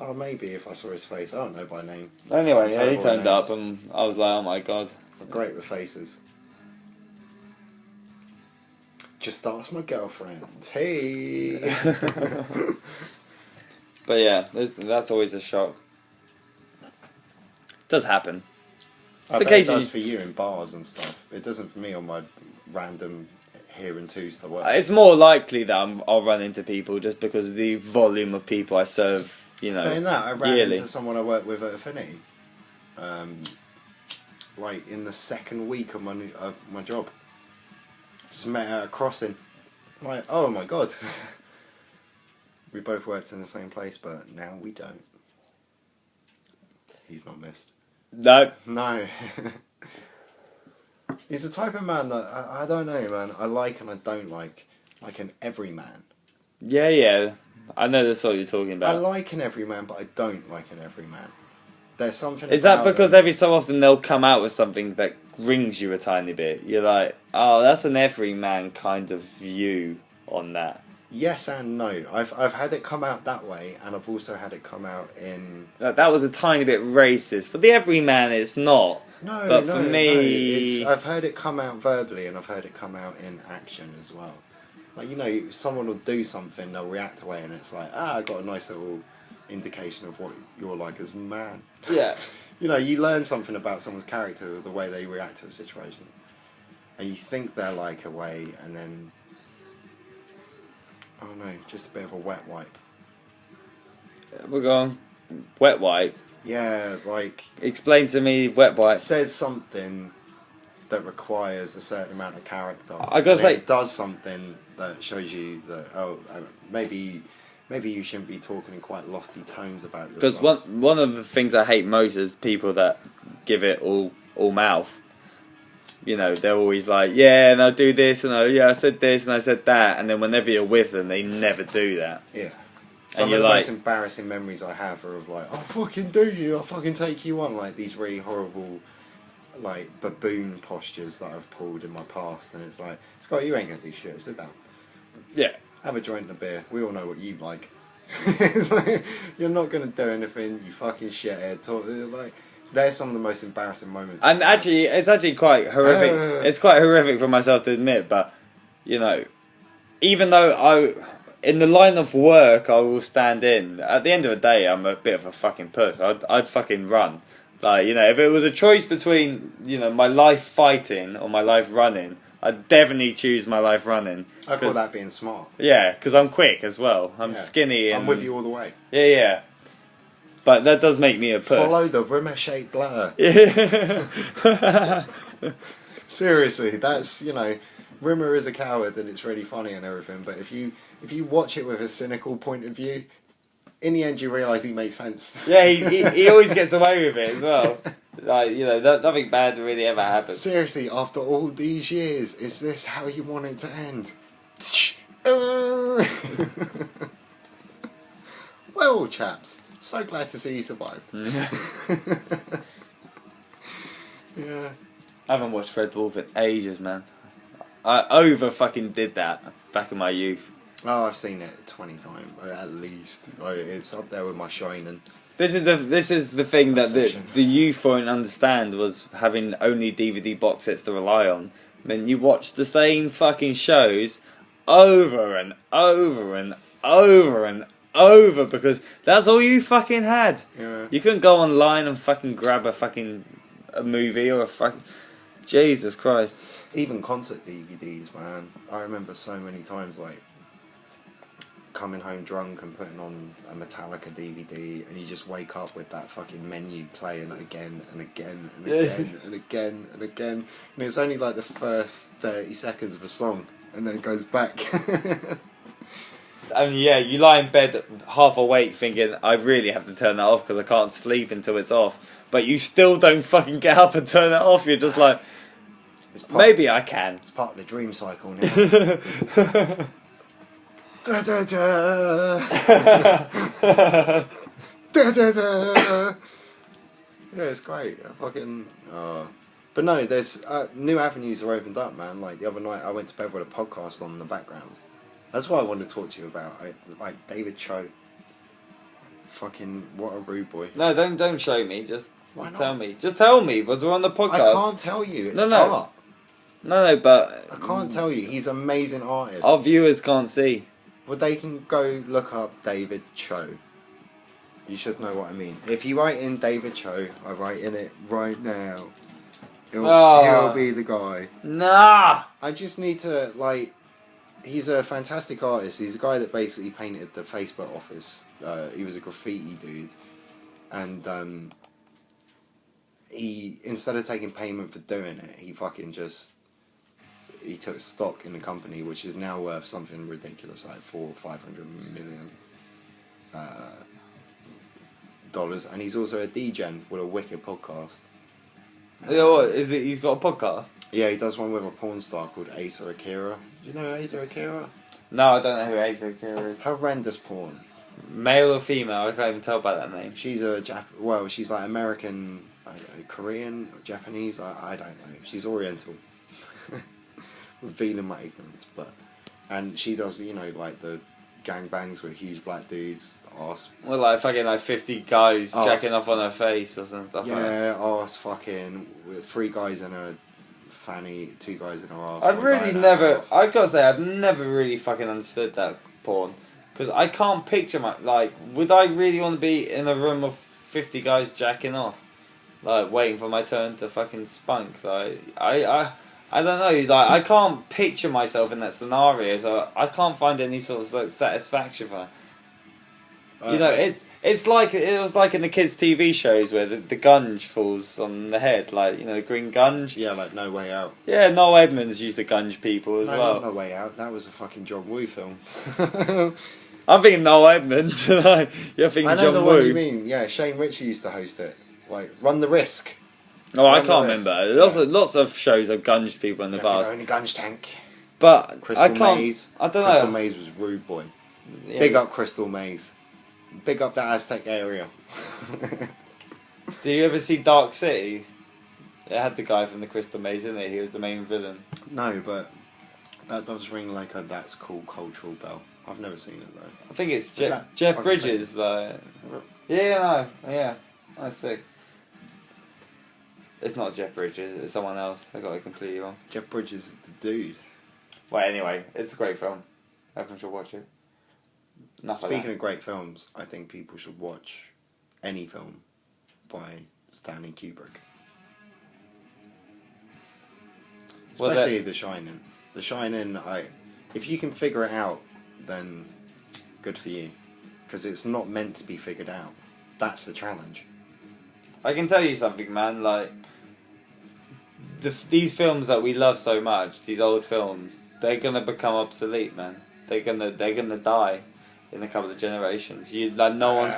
Oh, maybe if I saw his face. I don't know by name. Anyway, he Terrible turned names. up and I was like, oh my god. I'm great with faces. Just ask my girlfriend. Hey! But yeah, that's always a shock. It does happen. I bet it does for you in bars and stuff. It doesn't for me on my random here and two stuff. It's more likely that I'll run into people just because of the volume of people I serve, Saying that, I ran yearly. into someone I work with at Affinity. Like in the second week of my job. Just met at a crossing. Like, oh my god. We both worked in the same place, but now we don't. He's not missed. No. No. He's the type of man that, I don't know, man. I like and I don't like an everyman. Yeah. I know that's what you're talking about. I like an everyman, but I don't like an everyman. There's something Is about that because them. every so often they'll come out with something that rings you a tiny bit? You're like, oh, that's an everyman kind of view on that. Yes and no. I've had it come out that way, and I've also had it come out in... That was a tiny bit racist. For the everyman, it's not. No, but for me... I've heard it come out verbally, and I've heard it come out in action as well. Like, someone will do something, they'll react away, and it's like, I got a nice little indication of what you're like as a man. Yeah. You learn something about someone's character, the way they react to a situation. And you think they're like a way, and then Oh no, just a bit of a wet wipe. We're going wet wipe. Yeah, like Explain to me wet wipe. says something that requires a certain amount of character. I gotta and say- it does something that shows you that maybe you shouldn't be talking in quite lofty tones about yourself. Because one of the things I hate most is people that give it all mouth. You know, they're always like, yeah, and I'll do this, and I said this, and I said that, and then whenever you're with them, they never do that. Yeah. Some of the most embarrassing memories I have are of like, I'll fucking do you, I'll fucking take you on, like these really horrible, like baboon postures that I've pulled in my past, and it's like, Scott, you ain't gonna do shit, sit down. Yeah. Have a joint and a beer, we all know what you like. It's like, you're not gonna do anything, you fucking shithead, like, they're some of the most embarrassing moments. And actually, it's actually quite horrific. It's quite horrific for myself to admit, but, you know, even though in the line of work I will stand in, at the end of the day, I'm a bit of a fucking puss. I'd fucking run. Like, you know, if it was a choice between, you know, my life fighting or my life running, I'd definitely choose my life running. I call that being smart. Yeah, because I'm quick as well. I'm Yeah. skinny. And I'm with you all the way. Yeah, yeah. But that does make me a puss. Follow the rimmer-shaped blur. Yeah. Seriously, that's, you know, Rimmer is a coward and it's really funny and everything, but if you watch it with a cynical point of view, in the end you realise he makes sense. Yeah, he always gets away with it as well. Like, you know, nothing bad really ever happens. Seriously, after all these years, is this how you want it to end? Well, chaps, so glad to see you survived. Yeah. I haven't watched Red Dwarf in ages, man. I over fucking did that back in my youth. Oh, I've seen it 20 times, at least. It's up there with my Shining. This is the thing that Obsession. the youth won't understand, was having only DVD box sets to rely on. I mean, you watch the same fucking shows over and over and over and over because that's all you fucking had. Yeah. You couldn't go online and fucking grab a movie or a fucking... Jesus Christ. Even concert DVDs, man. I remember so many times, like, coming home drunk and putting on a Metallica DVD, and you just wake up with that fucking menu playing again and again and again and again and again, and it's only like the first 30 seconds of a song, and then it goes back. And yeah, you lie in bed half awake thinking, I really have to turn that off because I can't sleep until it's off. But you still don't fucking get up and turn it off. You're just like, maybe I can. It's part of the dream cycle now. Da, da, da. Da, da, da. Yeah, it's great. But no, there's new avenues are opened up, man. Like the other night, I went to bed with a podcast on in the background. That's what I wanted to talk to you about. Like David Cho. Fucking what a rude boy. No, don't show me. Just Why not? tell me. Just tell me. Was we're on the podcast? I can't tell you. It's No. art. No, but I can't tell you. He's an amazing artist. our viewers can't see. Well, they can go look up David Cho. You should know what I mean. If you write in David Cho, I write in it right now. He'll be the guy. Nah. I just need to, like... He's a fantastic artist. He's a guy that basically painted the Facebook office. He was a graffiti dude. And he, instead of taking payment for doing it, he fucking just... He took stock in the company, which is now worth something ridiculous, like $400 or $500 million dollars. And he's also a DJ with a wicked podcast. Yeah, what is it? He's got a podcast. Yeah, he does one with a porn star called Asa Akira. Do you know Asa Akira? No, I don't know who Asa Akira is. Horrendous porn. Male or female? I can't even tell by that name. She's she's like American, Korean, Japanese. I don't know. She's Oriental. Revealing my ignorance, and she does, you know, like the gangbangs with huge black dudes, arse. Well, like fucking like 50 guys Arse. jacking off on her face or something. Like that. Yeah, arse fucking with 3 guys in her fanny, 2 guys in her arse. I've really never. I gotta say, I've never really fucking understood that porn because I can't picture would I really want to be in a room of 50 guys jacking off, like waiting for my turn to fucking spunk? Like I I don't know. Like I can't picture myself in that scenario, so I can't find any sort of like satisfaction for. You know, it's like it was like in the kids' TV shows where the gunge falls on the head, like the green gunge. Yeah, like No Way Out. Yeah, Noel Edmonds used to gunge people as well. Not No Way Out. That was a fucking John Woo film. I'm thinking Noel Edmonds. You're thinking I know John the Woo. one you mean. Yeah, Shane Ritchie used to host it. Like Run the Risk. Oh, I Run the can't Risk. remember. Lots of shows have gunged people in the You have to past, go in a gunge tank. but Crystal I can't. Maze. I don't Crystal know. Maze was rude boy. Yeah. Big up Crystal Maze. Big up that Aztec area. Do you ever see Dark City? It had the guy from the Crystal Maze, didn't it? He was the main villain. No, but that does ring like a that's cool cultural bell. I've never seen it though. I think it's Yeah, Jeff fucking Bridges. Like, yeah, no, yeah, that's sick. It's not Jeff Bridges. It's someone else. I got it completely wrong. Jeff Bridges is the dude. Well, anyway, it's a great film. Everyone should watch it. Speaking of great films, I think people should watch any film by Stanley Kubrick. Especially The Shining. The Shining, if you can figure it out, then good for you. Because it's not meant to be figured out. That's the challenge. I can tell you something, man. Like these films that we love so much, these old films, they're gonna become obsolete, man. They're gonna die in a couple of generations. No one's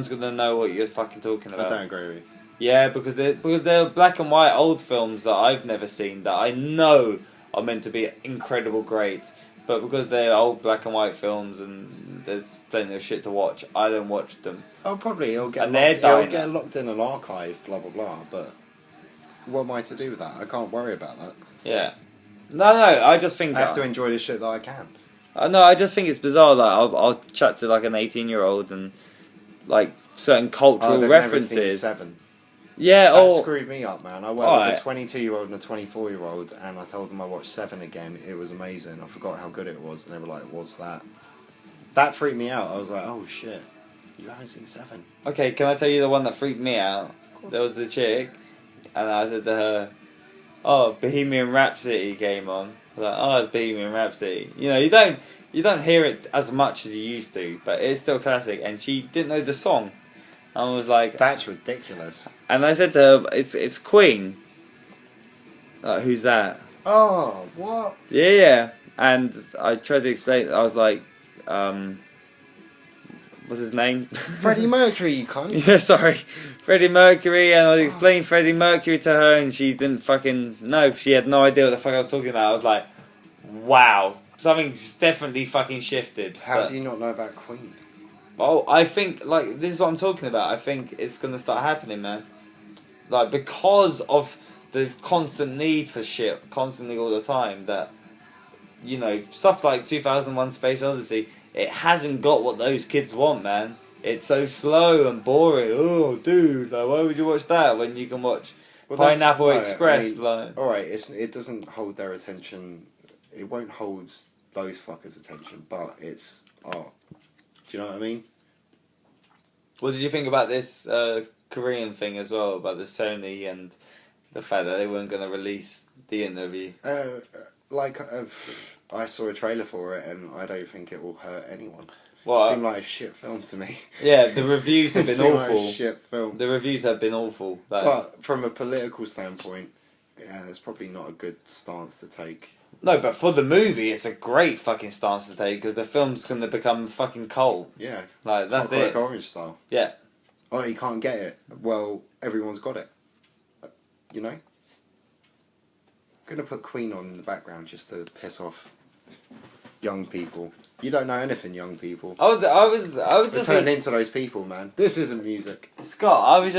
gonna know what you're fucking talking about. I don't agree with you. Yeah, because they're black and white old films that I've never seen that I know are meant to be incredible great, but because they're old black and white films and there's plenty of shit to watch, I don't watch them. Oh, probably it'll get locked in an archive, blah blah blah. But what am I to do with that? I can't worry about that. Yeah, no, I just think I have to enjoy the shit that I can. No, I just think it's bizarre. Like I'll chat to like an 18-year-old and like certain cultural they've references. Never seen Seven. Yeah, that screwed me up, man. I went with right. a 22-year-old and a 24-year-old, and I told them I watched Seven again. It was amazing. I forgot how good it was, and they were like, "What's that?" That freaked me out. I was like, "Oh shit, you haven't seen Seven?" Okay, can I tell you the one that freaked me out? There was a chick, and I said to her, "Oh, Bohemian Rhapsody came on." I was like, "Oh, it's Bohemian Rhapsody." You don't hear it as much as you used to, but it's still classic. And she didn't know the song. I was like, "That's ridiculous." And I said to her, "It's Queen." Who's that? Oh, what? Yeah. And I tried to explain. I was like, what's his name? Freddie Mercury, you cunt. Yeah, sorry, Freddie Mercury. And I explained Freddie Mercury to her, and she didn't fucking know. She had no idea what the fuck I was talking about. I was like, wow, something's definitely fucking shifted. How do you not know about Queen? Oh, I think, like, this is what I'm talking about. I think it's going to start happening, man. Like, because of the constant need for shit, constantly all the time, that, stuff like 2001 Space Odyssey, it hasn't got what those kids want, man. It's so slow and boring. Oh, dude, like, why would you watch that when you can watch Pineapple Express? Alright, it doesn't hold their attention. It won't hold those fuckers' attention, but it's art. Do you know what I mean? What did you think about this Korean thing as well, about the Sony and the fact that they weren't going to release the interview? I saw a trailer for it and I don't think it will hurt anyone. Well, it seemed like a shit film to me. Yeah, the reviews have been awful. Like a shit film. The reviews have been awful. But from a political standpoint, yeah, it's probably not a good stance to take. No, but for the movie, it's a great fucking stance to take because the film's going to become fucking cult. Yeah. Like, that's Clockwork it. Orange style. Yeah. Oh, you can't get it. Well, everyone's got it. You know? I'm going to put Queen on in the background just to piss off young people. You don't know anything, young people. I was just turn into those people, man. This isn't music. Scott, I was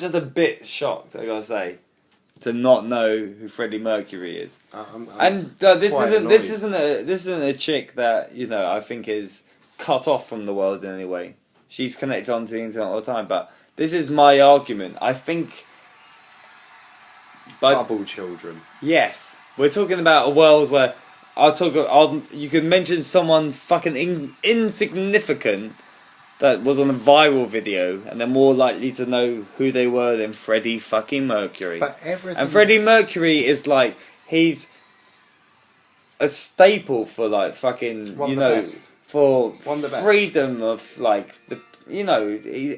just a bit shocked, I gotta say, to not know who Freddie Mercury is. This isn't a chick that I think is cut off from the world in any way. She's connected onto the internet all the time, but this is my argument. I think. Bubble children. Yes, we're talking about a world where you could mention someone fucking insignificant, that was on a viral video, and they're more likely to know who they were than Freddie fucking Mercury. But everything. And Freddie Mercury is like, he's a staple for like fucking, One you of the know, best. for One of the best. freedom of like the, you know,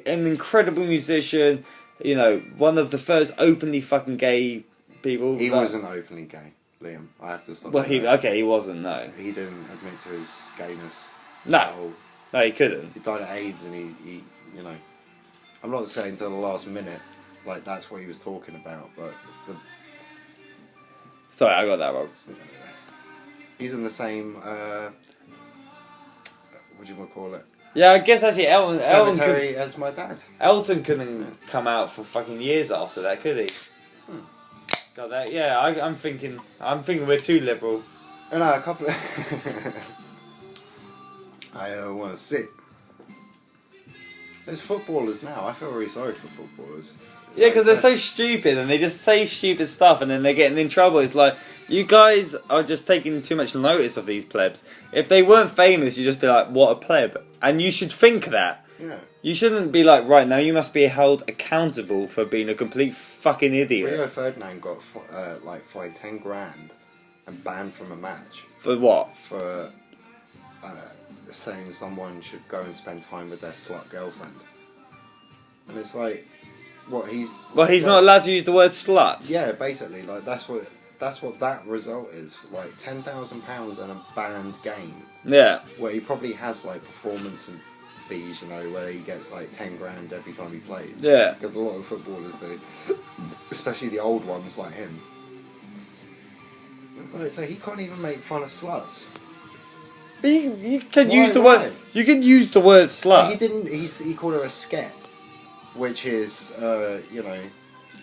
an incredible musician. You know, one of the first openly fucking gay people. He like, wasn't openly gay, Liam. I have to stop. Well, you there. he wasn't. No, He didn't admit to his gayness. No. at all. no, he couldn't. He died of AIDS, and he, you know, I'm not saying to the last minute, like that's what he was talking about, but Sorry, I got that wrong. he's in the same. What do you want to call it? Yeah, I guess actually Cemetery as my dad. Elton couldn't come out for fucking years after that, could he? Got that? Yeah, I'm thinking we're too liberal. No, a couple of. I want to sit. There's footballers now. I feel really sorry for footballers. Yeah, because they're so That's- stupid and they just say stupid stuff and then they're getting in trouble. It's like, you guys are just taking too much notice of these plebs. If they weren't famous, you'd just be like, what a pleb. And you should think that. Yeah. You shouldn't be like, right now you must be held accountable for being a complete fucking idiot. Rio Ferdinand got like fined 10 grand and banned from a match For what? for saying someone should go and spend time with their slut girlfriend. And it's like, what he's. Well, he's well, not allowed to use the word slut. Yeah, basically, like that's what that result is. Like £10,000 and a banned game, Yeah. where he probably has like performance and fees, you know, where he gets like 10 grand every time he plays. Yeah. Because a lot of footballers do, especially the old ones like him. So he can't even make fun of sluts. But you can Why, use the why? word. You can use the word slut. He didn't. He called her a skep, which is you know.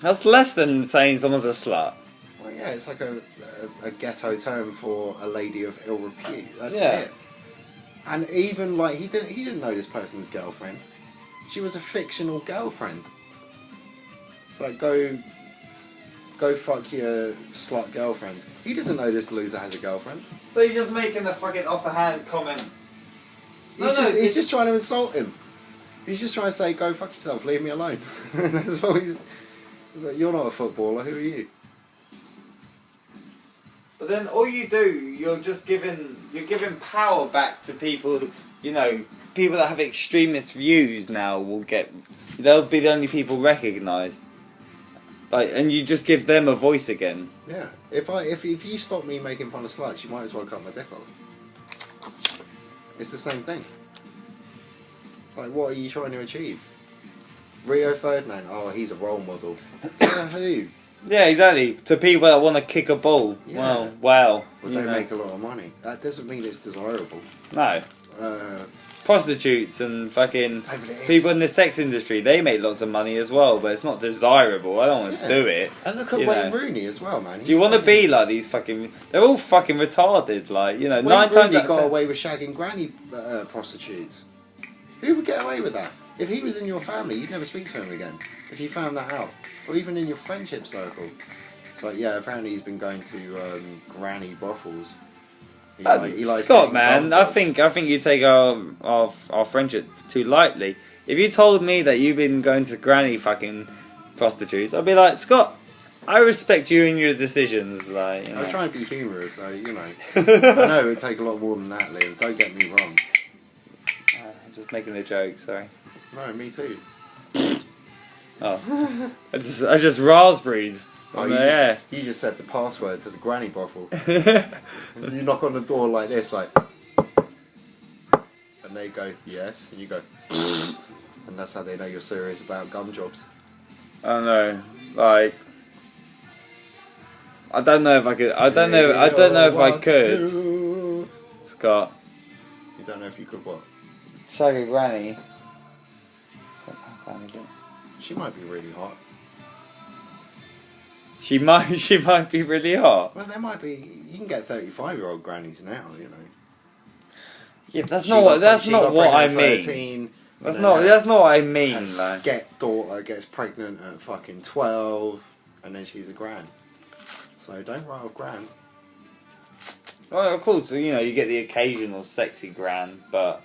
That's less than saying someone's a slut. Well, yeah, it's like a ghetto term for a lady of ill repute. That's Yeah. it. And even like he didn't know this person's girlfriend. She was a fictional girlfriend. It's like go fuck your slut girlfriend. He doesn't know this loser has a girlfriend. So you're just making a fucking off the hand comment. He's just trying to insult him. He's just trying to say, go fuck yourself, leave me alone. That's all he's like, you're not a footballer, who are you? But then all you do, you're giving power back to people. You know, people that have extremist views now they'll be the only people recognised. Like, and you just give them a voice again. Yeah. If you stop me making fun of sluts, you might as well cut my dick off. It's the same thing. Like, what are you trying to achieve? Rio Ferdinand, oh, he's a role model. To who? Yeah, exactly. To people that want to kick a ball. Yeah. Well, Well, you they know. make a lot of money. That doesn't mean it's desirable. No. Prostitutes and fucking but it is. people in the sex industry, they make lots of money as well, but it's not desirable. I don't want to do it. And look at you Wayne know. Rooney as well, man. Do you want to be like these fucking... They're all fucking retarded, like, you know, Wayne 9 times Rooney out of got 10 away with shagging granny prostitutes. Who would get away with that? If he was in your family, you'd never speak to him again. If you found that out. Or even in your friendship circle. It's like, yeah, apparently he's been going to granny brothels. He likes Scott, getting man, gum I jobs. think you take our friendship too lightly. If you told me that you've been going to granny fucking prostitutes, I'd be like, Scott, I respect you and your decisions. Like, you I was know. trying to be humorous, so, you know. I know it would take a lot more than that, Liam. Don't get me wrong. I'm just making a joke. Sorry. No, me too. Oh, I just raspberried. Oh, you just said the password to the granny brothel. And you knock on the door like this, like, and they go, yes, and you go, and that's how they know you're serious about gum jobs. I don't know. Like, I don't know if I could. I don't know if I could. You Scott, don't know if you could what? shag a granny. She might be really hot. She might be really hot. Well, there might be. You can get 35-year-old grannies now, you know. Yeah, but that's She not what. got- That's she not got what I pregnant at mean. 13, That's and not. then That's not what I her mean. Like, step-daughter gets pregnant at fucking 12, and then she's a grand. So don't write off grand. well, of course, you know, you get the occasional sexy grand, but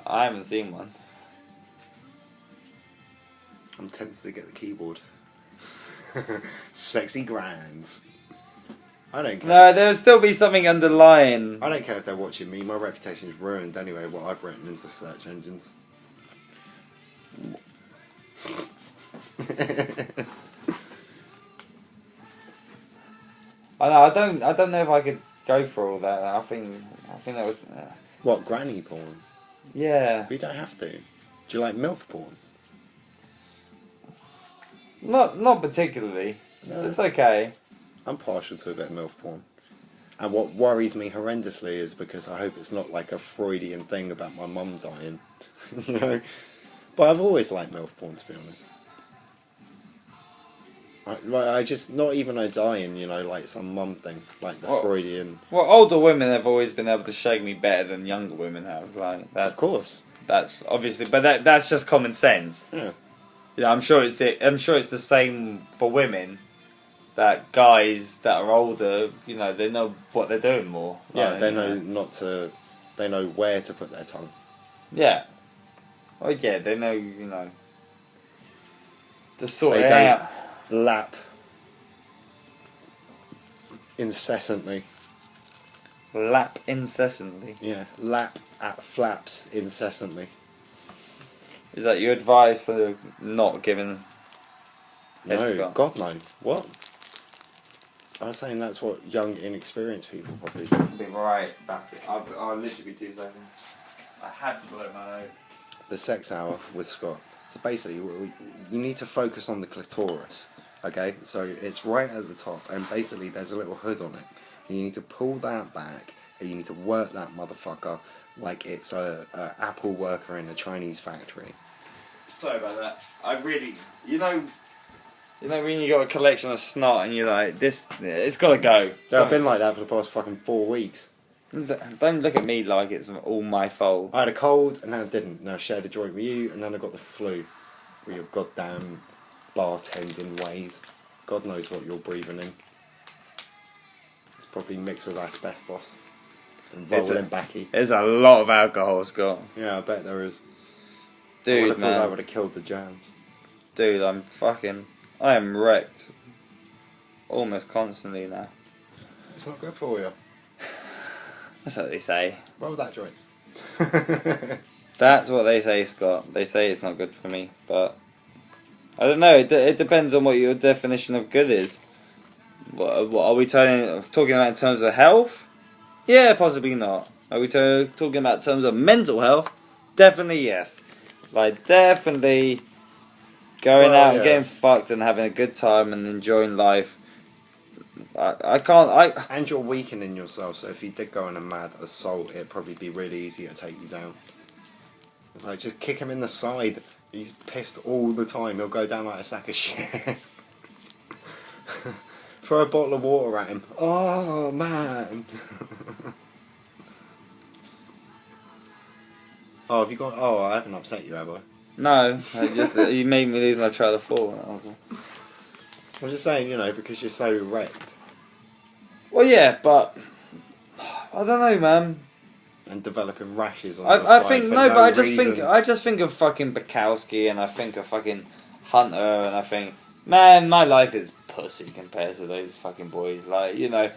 I haven't seen one. I'm tempted to get the keyboard. Sexy grands. I don't care. No, there'll still be something underlying. I don't care if they're watching me. My reputation is ruined anyway. What I've written into search engines. I don't know if I could go for all that. I think that was. What, granny porn? Yeah. We don't have to. Do you like MILF porn? Not particularly. No. It's okay. I'm partial to a bit of MILF porn. And what worries me horrendously is because I hope it's not like a Freudian thing about my mum dying. You know? But I've always liked MILF porn, to be honest. I just, not even a dying, you know, like some mum thing. Like the Freudian... Well, older women have always been able to shag me better than younger women have. Like, that's, of course. That's obviously... But that's just common sense. Yeah. You know, I'm sure it's the same for women. That guys that are older, you know, they know what they're doing more. Yeah, like, they know they know where to put their tongue. Yeah. Oh yeah, they know, you know. To sort They it don't out. lap incessantly. Lap incessantly. Yeah, lap at flaps incessantly. Is that your advice for not giving... No, Headscarf? God no. What? I was saying that's what young, inexperienced people probably do. I'll be right back. I'll literally be 2 seconds. I had to blow my nose. The sex hour with Scott. So basically, you need to focus on the clitoris. Okay, so it's right at the top, and basically there's a little hood on it. And you need to pull that back, and you need to work that motherfucker like it's a Apple worker in a Chinese factory. Sorry about that. I've really, you know when you got a collection of snot and you're like, this, it's got to go. Yeah, I've been like that for the past fucking 4 weeks. Don't look at me like it's all my fault. I had a cold, and then I didn't. And I shared a joint with you, and then I got the flu. With your goddamn bartending ways. God knows what you're breathing in. It's probably mixed with asbestos. And rolling backy. There's a lot of alcohol, Scott. Yeah, I bet there is. I would Dude, have thought that man. would have killed the jams. Dude, I am wrecked. Almost constantly now. It's not good for you. That's what they say. Roll that joint. That's what they say, Scott. They say it's not good for me, but I don't know. It depends on what your definition of good is. What are we talking about in terms of health? Yeah, possibly not. Are we talking about in terms of mental health? Definitely yes. Like definitely going out and getting fucked and having a good time and enjoying life. And you're weakening yourself, so if you did go on a mad assault, it'd probably be really easy to take you down. It's like, just kick him in the side. He's pissed all the time. He'll go down like a sack of shit. Throw a bottle of water at him. Oh, man. Oh, have you got... Oh, I haven't upset you, have I? No, you made me lose my trail of thought. I'm just saying, you know, because you're so wrecked. Well, yeah, but I don't know, man. And developing rashes on I your side think for no, but reason. I just think of fucking Bukowski and I think of fucking Hunter and I think, man, my life is pussy compared to those fucking boys. Like, you know,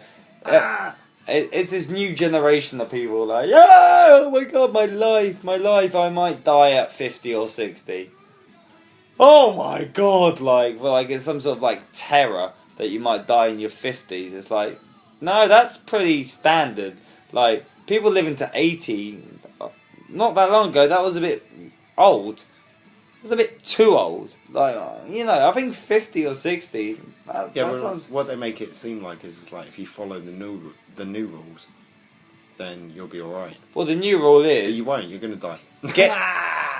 it's this new generation of people like, yeah, oh my god, my life, I might die at 50 or 60. Oh my god, like it's some sort of like terror that you might die in your 50s. It's like, no, that's pretty standard. Like, people living to 80, not that long ago, that was a bit old. It was a bit too old. Like, you know, I think 50 or 60. That sounds... what they make it seem like is like if you follow the new rules, then you'll be alright. Well, the new rule But is you won't. You're gonna die.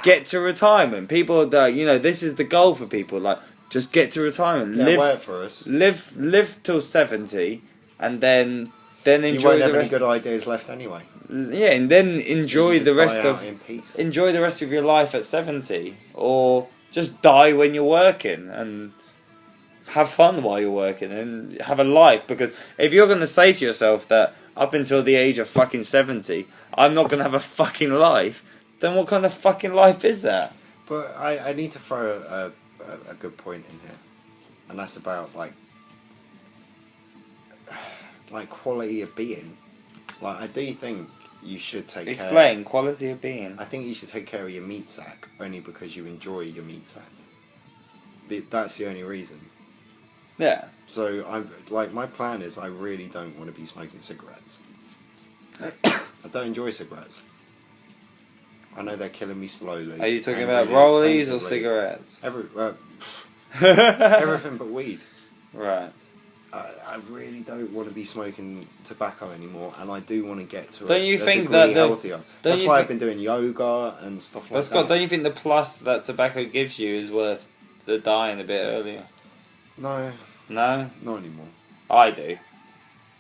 get to retirement. People that, you know, this is the goal for people. Like, just get to retirement. Yeah, work for us. Live till 70, and then enjoy You won't the have any rest. good ideas left anyway. Yeah, and then enjoy You the just rest die of out in peace. enjoy the rest of your life at 70, or just die when you're working and have fun while you're working and have a life. Because if you're going to say to yourself that up until the age of fucking 70, I'm not going to have a fucking life, then what kind of fucking life is that? But I need to throw a good point in here, and that's about like quality of being. Like, I do think you should take care. Explain quality of being. I think you should take care of your meat sack only because you enjoy your meat sack. That's the only reason. Yeah. So my plan is I really don't want to be smoking cigarettes. I don't enjoy cigarettes. I know they're killing me slowly. Are you talking and about really rollies or cigarettes? Everything but weed. Right. I really don't want to be smoking tobacco anymore, and I do want to get to don't you think degree that healthier. That's why I've been doing yoga and stuff like but Scott, that. don't you think the plus that tobacco gives you is worth the dying a bit earlier? No. No? Not anymore. I do.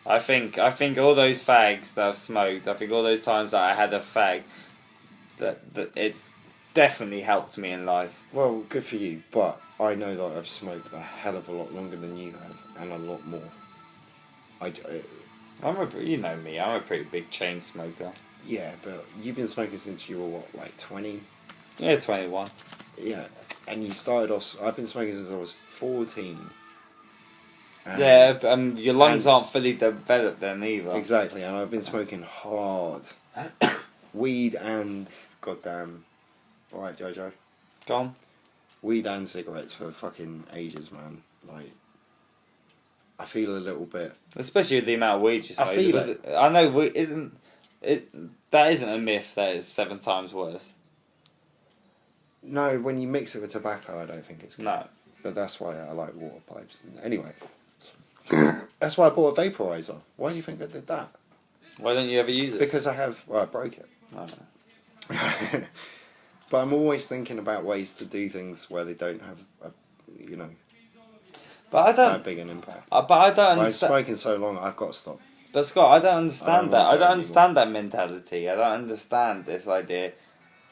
I think all those fags that I've smoked, I think all those times that I had a fag, that it's definitely helped me in life. Well, good for you, but I know that I've smoked a hell of a lot longer than you have, and a lot more. You know me, I'm a pretty big chain smoker. Yeah, but you've been smoking since you were what, like 20? Yeah, 21. Yeah, and you started off. I've been smoking since I was 14. Yeah, your lungs aren't fully developed then either. Exactly, and I've been smoking hard. Weed and goddamn. Alright, Jojo. Go on. Weed and cigarettes for fucking ages, man. Like, I feel a little bit. Especially with the amount of weed you smoke. I feel it. I know, that isn't a myth that it's 7 times worse. No, when you mix it with tobacco, I don't think it's good. No. But that's why I like water pipes. Anyway. That's why I bought a vaporizer. Why do you think I did that? Why don't you ever use it? Because I broke it. Oh. But I'm always thinking about ways to do things where they don't have but I don't, that big an impact. but I don't I've understand. smoking so long, I've got to stop. But Scott, I don't understand that. I want don't that understand that mentality. I don't understand this idea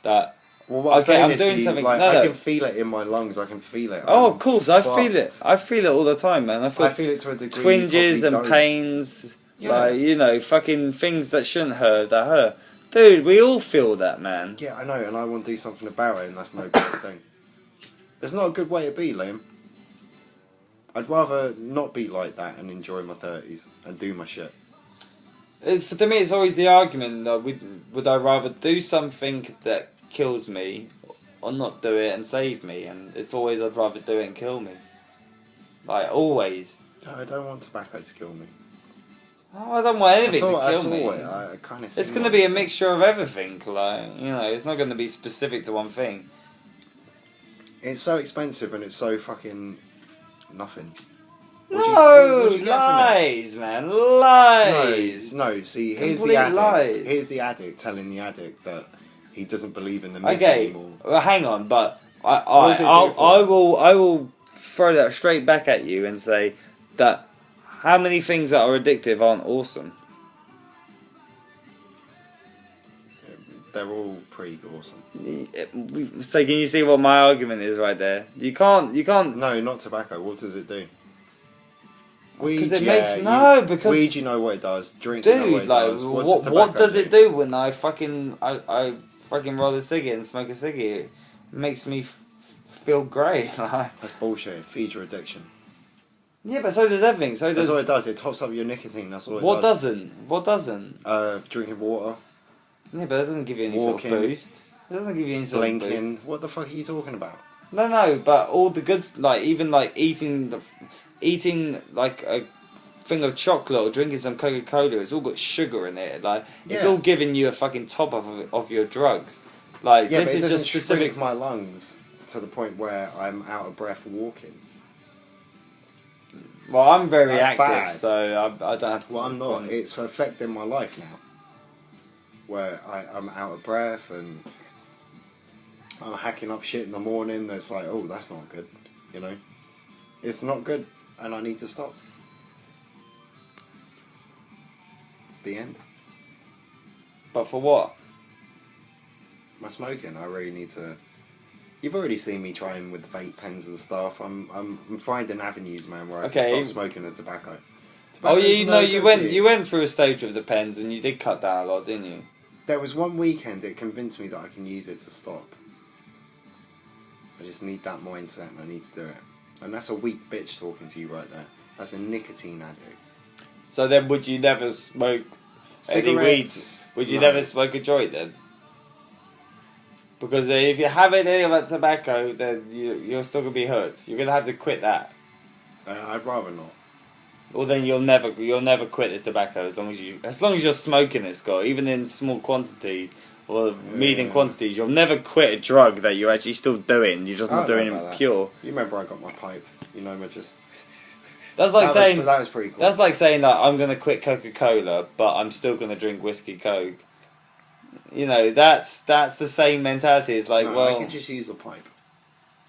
that. Well, what I'm Okay, saying I'm is, doing see, something. like, No, I no. can feel it in my lungs. I can feel it. Oh, I'm of course, I feel it. fucked. I feel it all the time, man. I I feel it to a degree. you twinges and probably don't. pains, Yeah. fucking things that shouldn't hurt that hurt. Dude, we all feel that, man. Yeah, I know, and I want to do something about it, and that's no good thing. It's not a good way to be, Liam. I'd rather not be like that and enjoy my 30s and do my shit. To me, it's always the argument that would I rather do something that kills me or not do it and save me, and it's always I'd rather do it and kill me. Like, always. No, I don't want tobacco to kill me. Oh, I don't want anything to I kill saw me. it. I kind of. It's going to be a mixture of everything, like, it's not going to be specific to one thing. It's so expensive and it's so fucking nothing. No, What'd you get from it? lies, man, lies. No. See, here's Complete the addict. lies. Here's the addict telling the addict that he doesn't believe in the myth Okay, anymore. well, hang on, but What does it do for I will throw that straight back at you and say that how many things that are addictive aren't awesome? They're all pretty awesome. So can you see what my argument is right there? You can't. No, not tobacco. What does it do? Weed, Because it yeah, makes no. Because weed, you know what it does. Drink, you know what dude, it like, does. what does it do when I fucking roll a cigarette and smoke a cigarette? It makes me feel great. That's bullshit. It feeds your addiction. Yeah, but so does everything. So That's does. all it does. It tops up your nicotine. That's all it What does. doesn't? What doesn't? Drinking water, Yeah, but that doesn't give you any Walking. sort of boost. It doesn't give you any sort of boost. blinking. What the fuck are you talking about? No, but all the good, like even like eating like a thing of chocolate or drinking some Coca-Cola, it's all got sugar in it. Like it's Yeah. all giving you a fucking top of your drugs. Like Yeah, this but it is doesn't just specific. shrink my lungs to the point where I'm out of breath walking. Well, I'm very That's active, bad. so I don't have. Well, I'm not. It's affecting my life now. Where I'm out of breath and I'm hacking up shit in the morning that's like, oh, that's not good. It's not good and I need to stop. The end. But for what? My smoking, I really need to. You've already seen me trying with the vape pens and stuff. I'm finding avenues, man, where I Okay. can stop smoking the tobacco. Oh, Tobacco's you no you good for went you went through a stage with the pens and you did cut down a lot, didn't you? there was one weekend it convinced me that I can use it to stop. I just need that mindset and I need to do it. And that's a weak bitch talking to you right there. That's a nicotine addict. So then, would you never smoke any weed? Cigarettes, Would you no. never smoke a joint then? Because if you have any of that tobacco, then you're still gonna be hurt. You're gonna have to quit that. I'd rather not. Well, then you'll never quit the tobacco as long as you're smoking it, Scott. Even in small quantities or medium quantities, you'll never quit a drug that you're actually still doing. You're just not doing it pure. You remember I got my pipe. You know, That's like saying that was pretty cool. That's like saying that I'm gonna quit Coca-Cola, but I'm still gonna drink whiskey Coke. You know, that's the same mentality. It's like, no, well, I could just use the pipe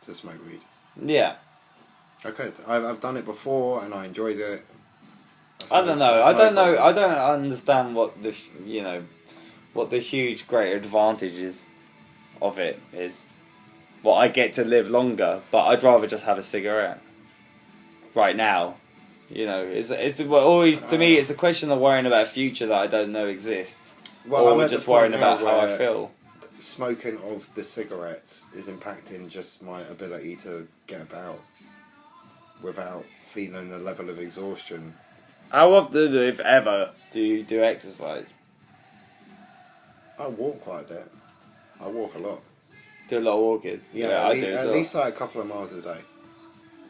to smoke weed. Yeah. I could. I've done it before and I enjoyed it. I don't know. I don't know. I don't understand what the what the huge great advantages of it is. Well, I get to live longer, but I'd rather just have a cigarette. Right now, you know, it's always to me. It's a question of worrying about a future that I don't know exists, or just worrying about how I feel. Smoking of the cigarettes is impacting just my ability to get about without feeling a level of exhaustion. How often, if ever, do you do exercise? I walk quite a bit. I walk a lot. Do a lot of walking. Yeah, I do. at least like a couple of miles a day.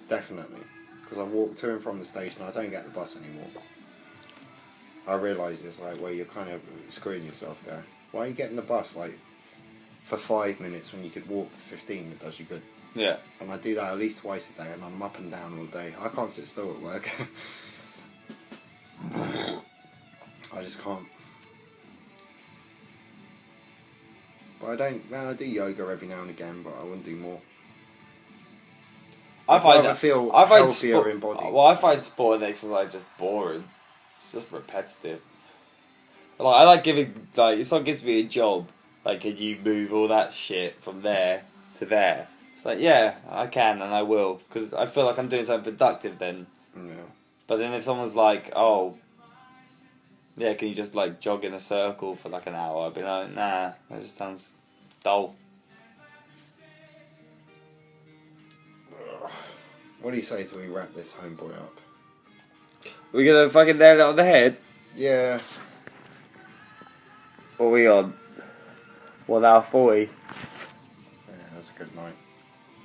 Definitely. Because I walk to and from the station. I don't get the bus anymore. I realise it's like where you're kind of screwing yourself there. Why are you getting the bus like for 5 minutes when you could walk for 15? It does you good. Yeah. And I do that at least twice a day, and I'm up and down all day. I can't sit still at work. I just can't. But I do yoga every now and again, but I wouldn't do more. I find healthier in body. Well, I find sport and exercise just boring. It's just repetitive. Like, I like giving, like, if someone gives me a job, like, can you move all that shit from there to there? It's like, yeah, I can and I will, because I feel like I'm doing something productive then. Yeah. But then if someone's like, oh, yeah, can you just, like, jog in a circle for, like, an hour? I'd be like, nah, that just sounds dull. What do you say till we wrap this homeboy up? We gonna fucking nail it on the head? Yeah. What are we on? 1 hour 40. Yeah, that's a good night.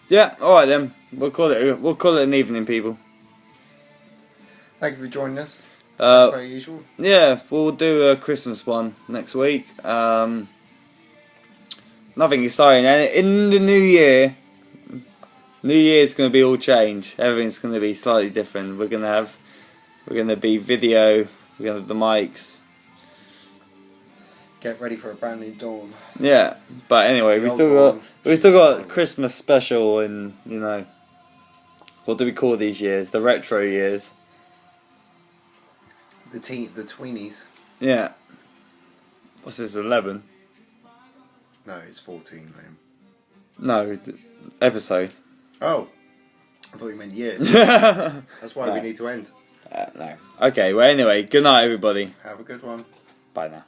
Yeah, alright then. We'll call it an evening, people. Thank you for joining us. As per usual. Yeah, we'll do a Christmas one next week. Nothing exciting. And in the new year, New Year's going to be all change. Everything's going to be slightly different. We're going to be video. We're going to have the mics. Get ready for a brand new dawn. Yeah, but anyway, we still got Christmas special, and you know, what do we call these years? The retro years. The tweenies. Yeah. What's this? 11? No, it's 14, man. No, episode. Oh, I thought you meant year. That's why we need to end. No. Okay. Well, anyway, good night, everybody. Have a good one. Bye now.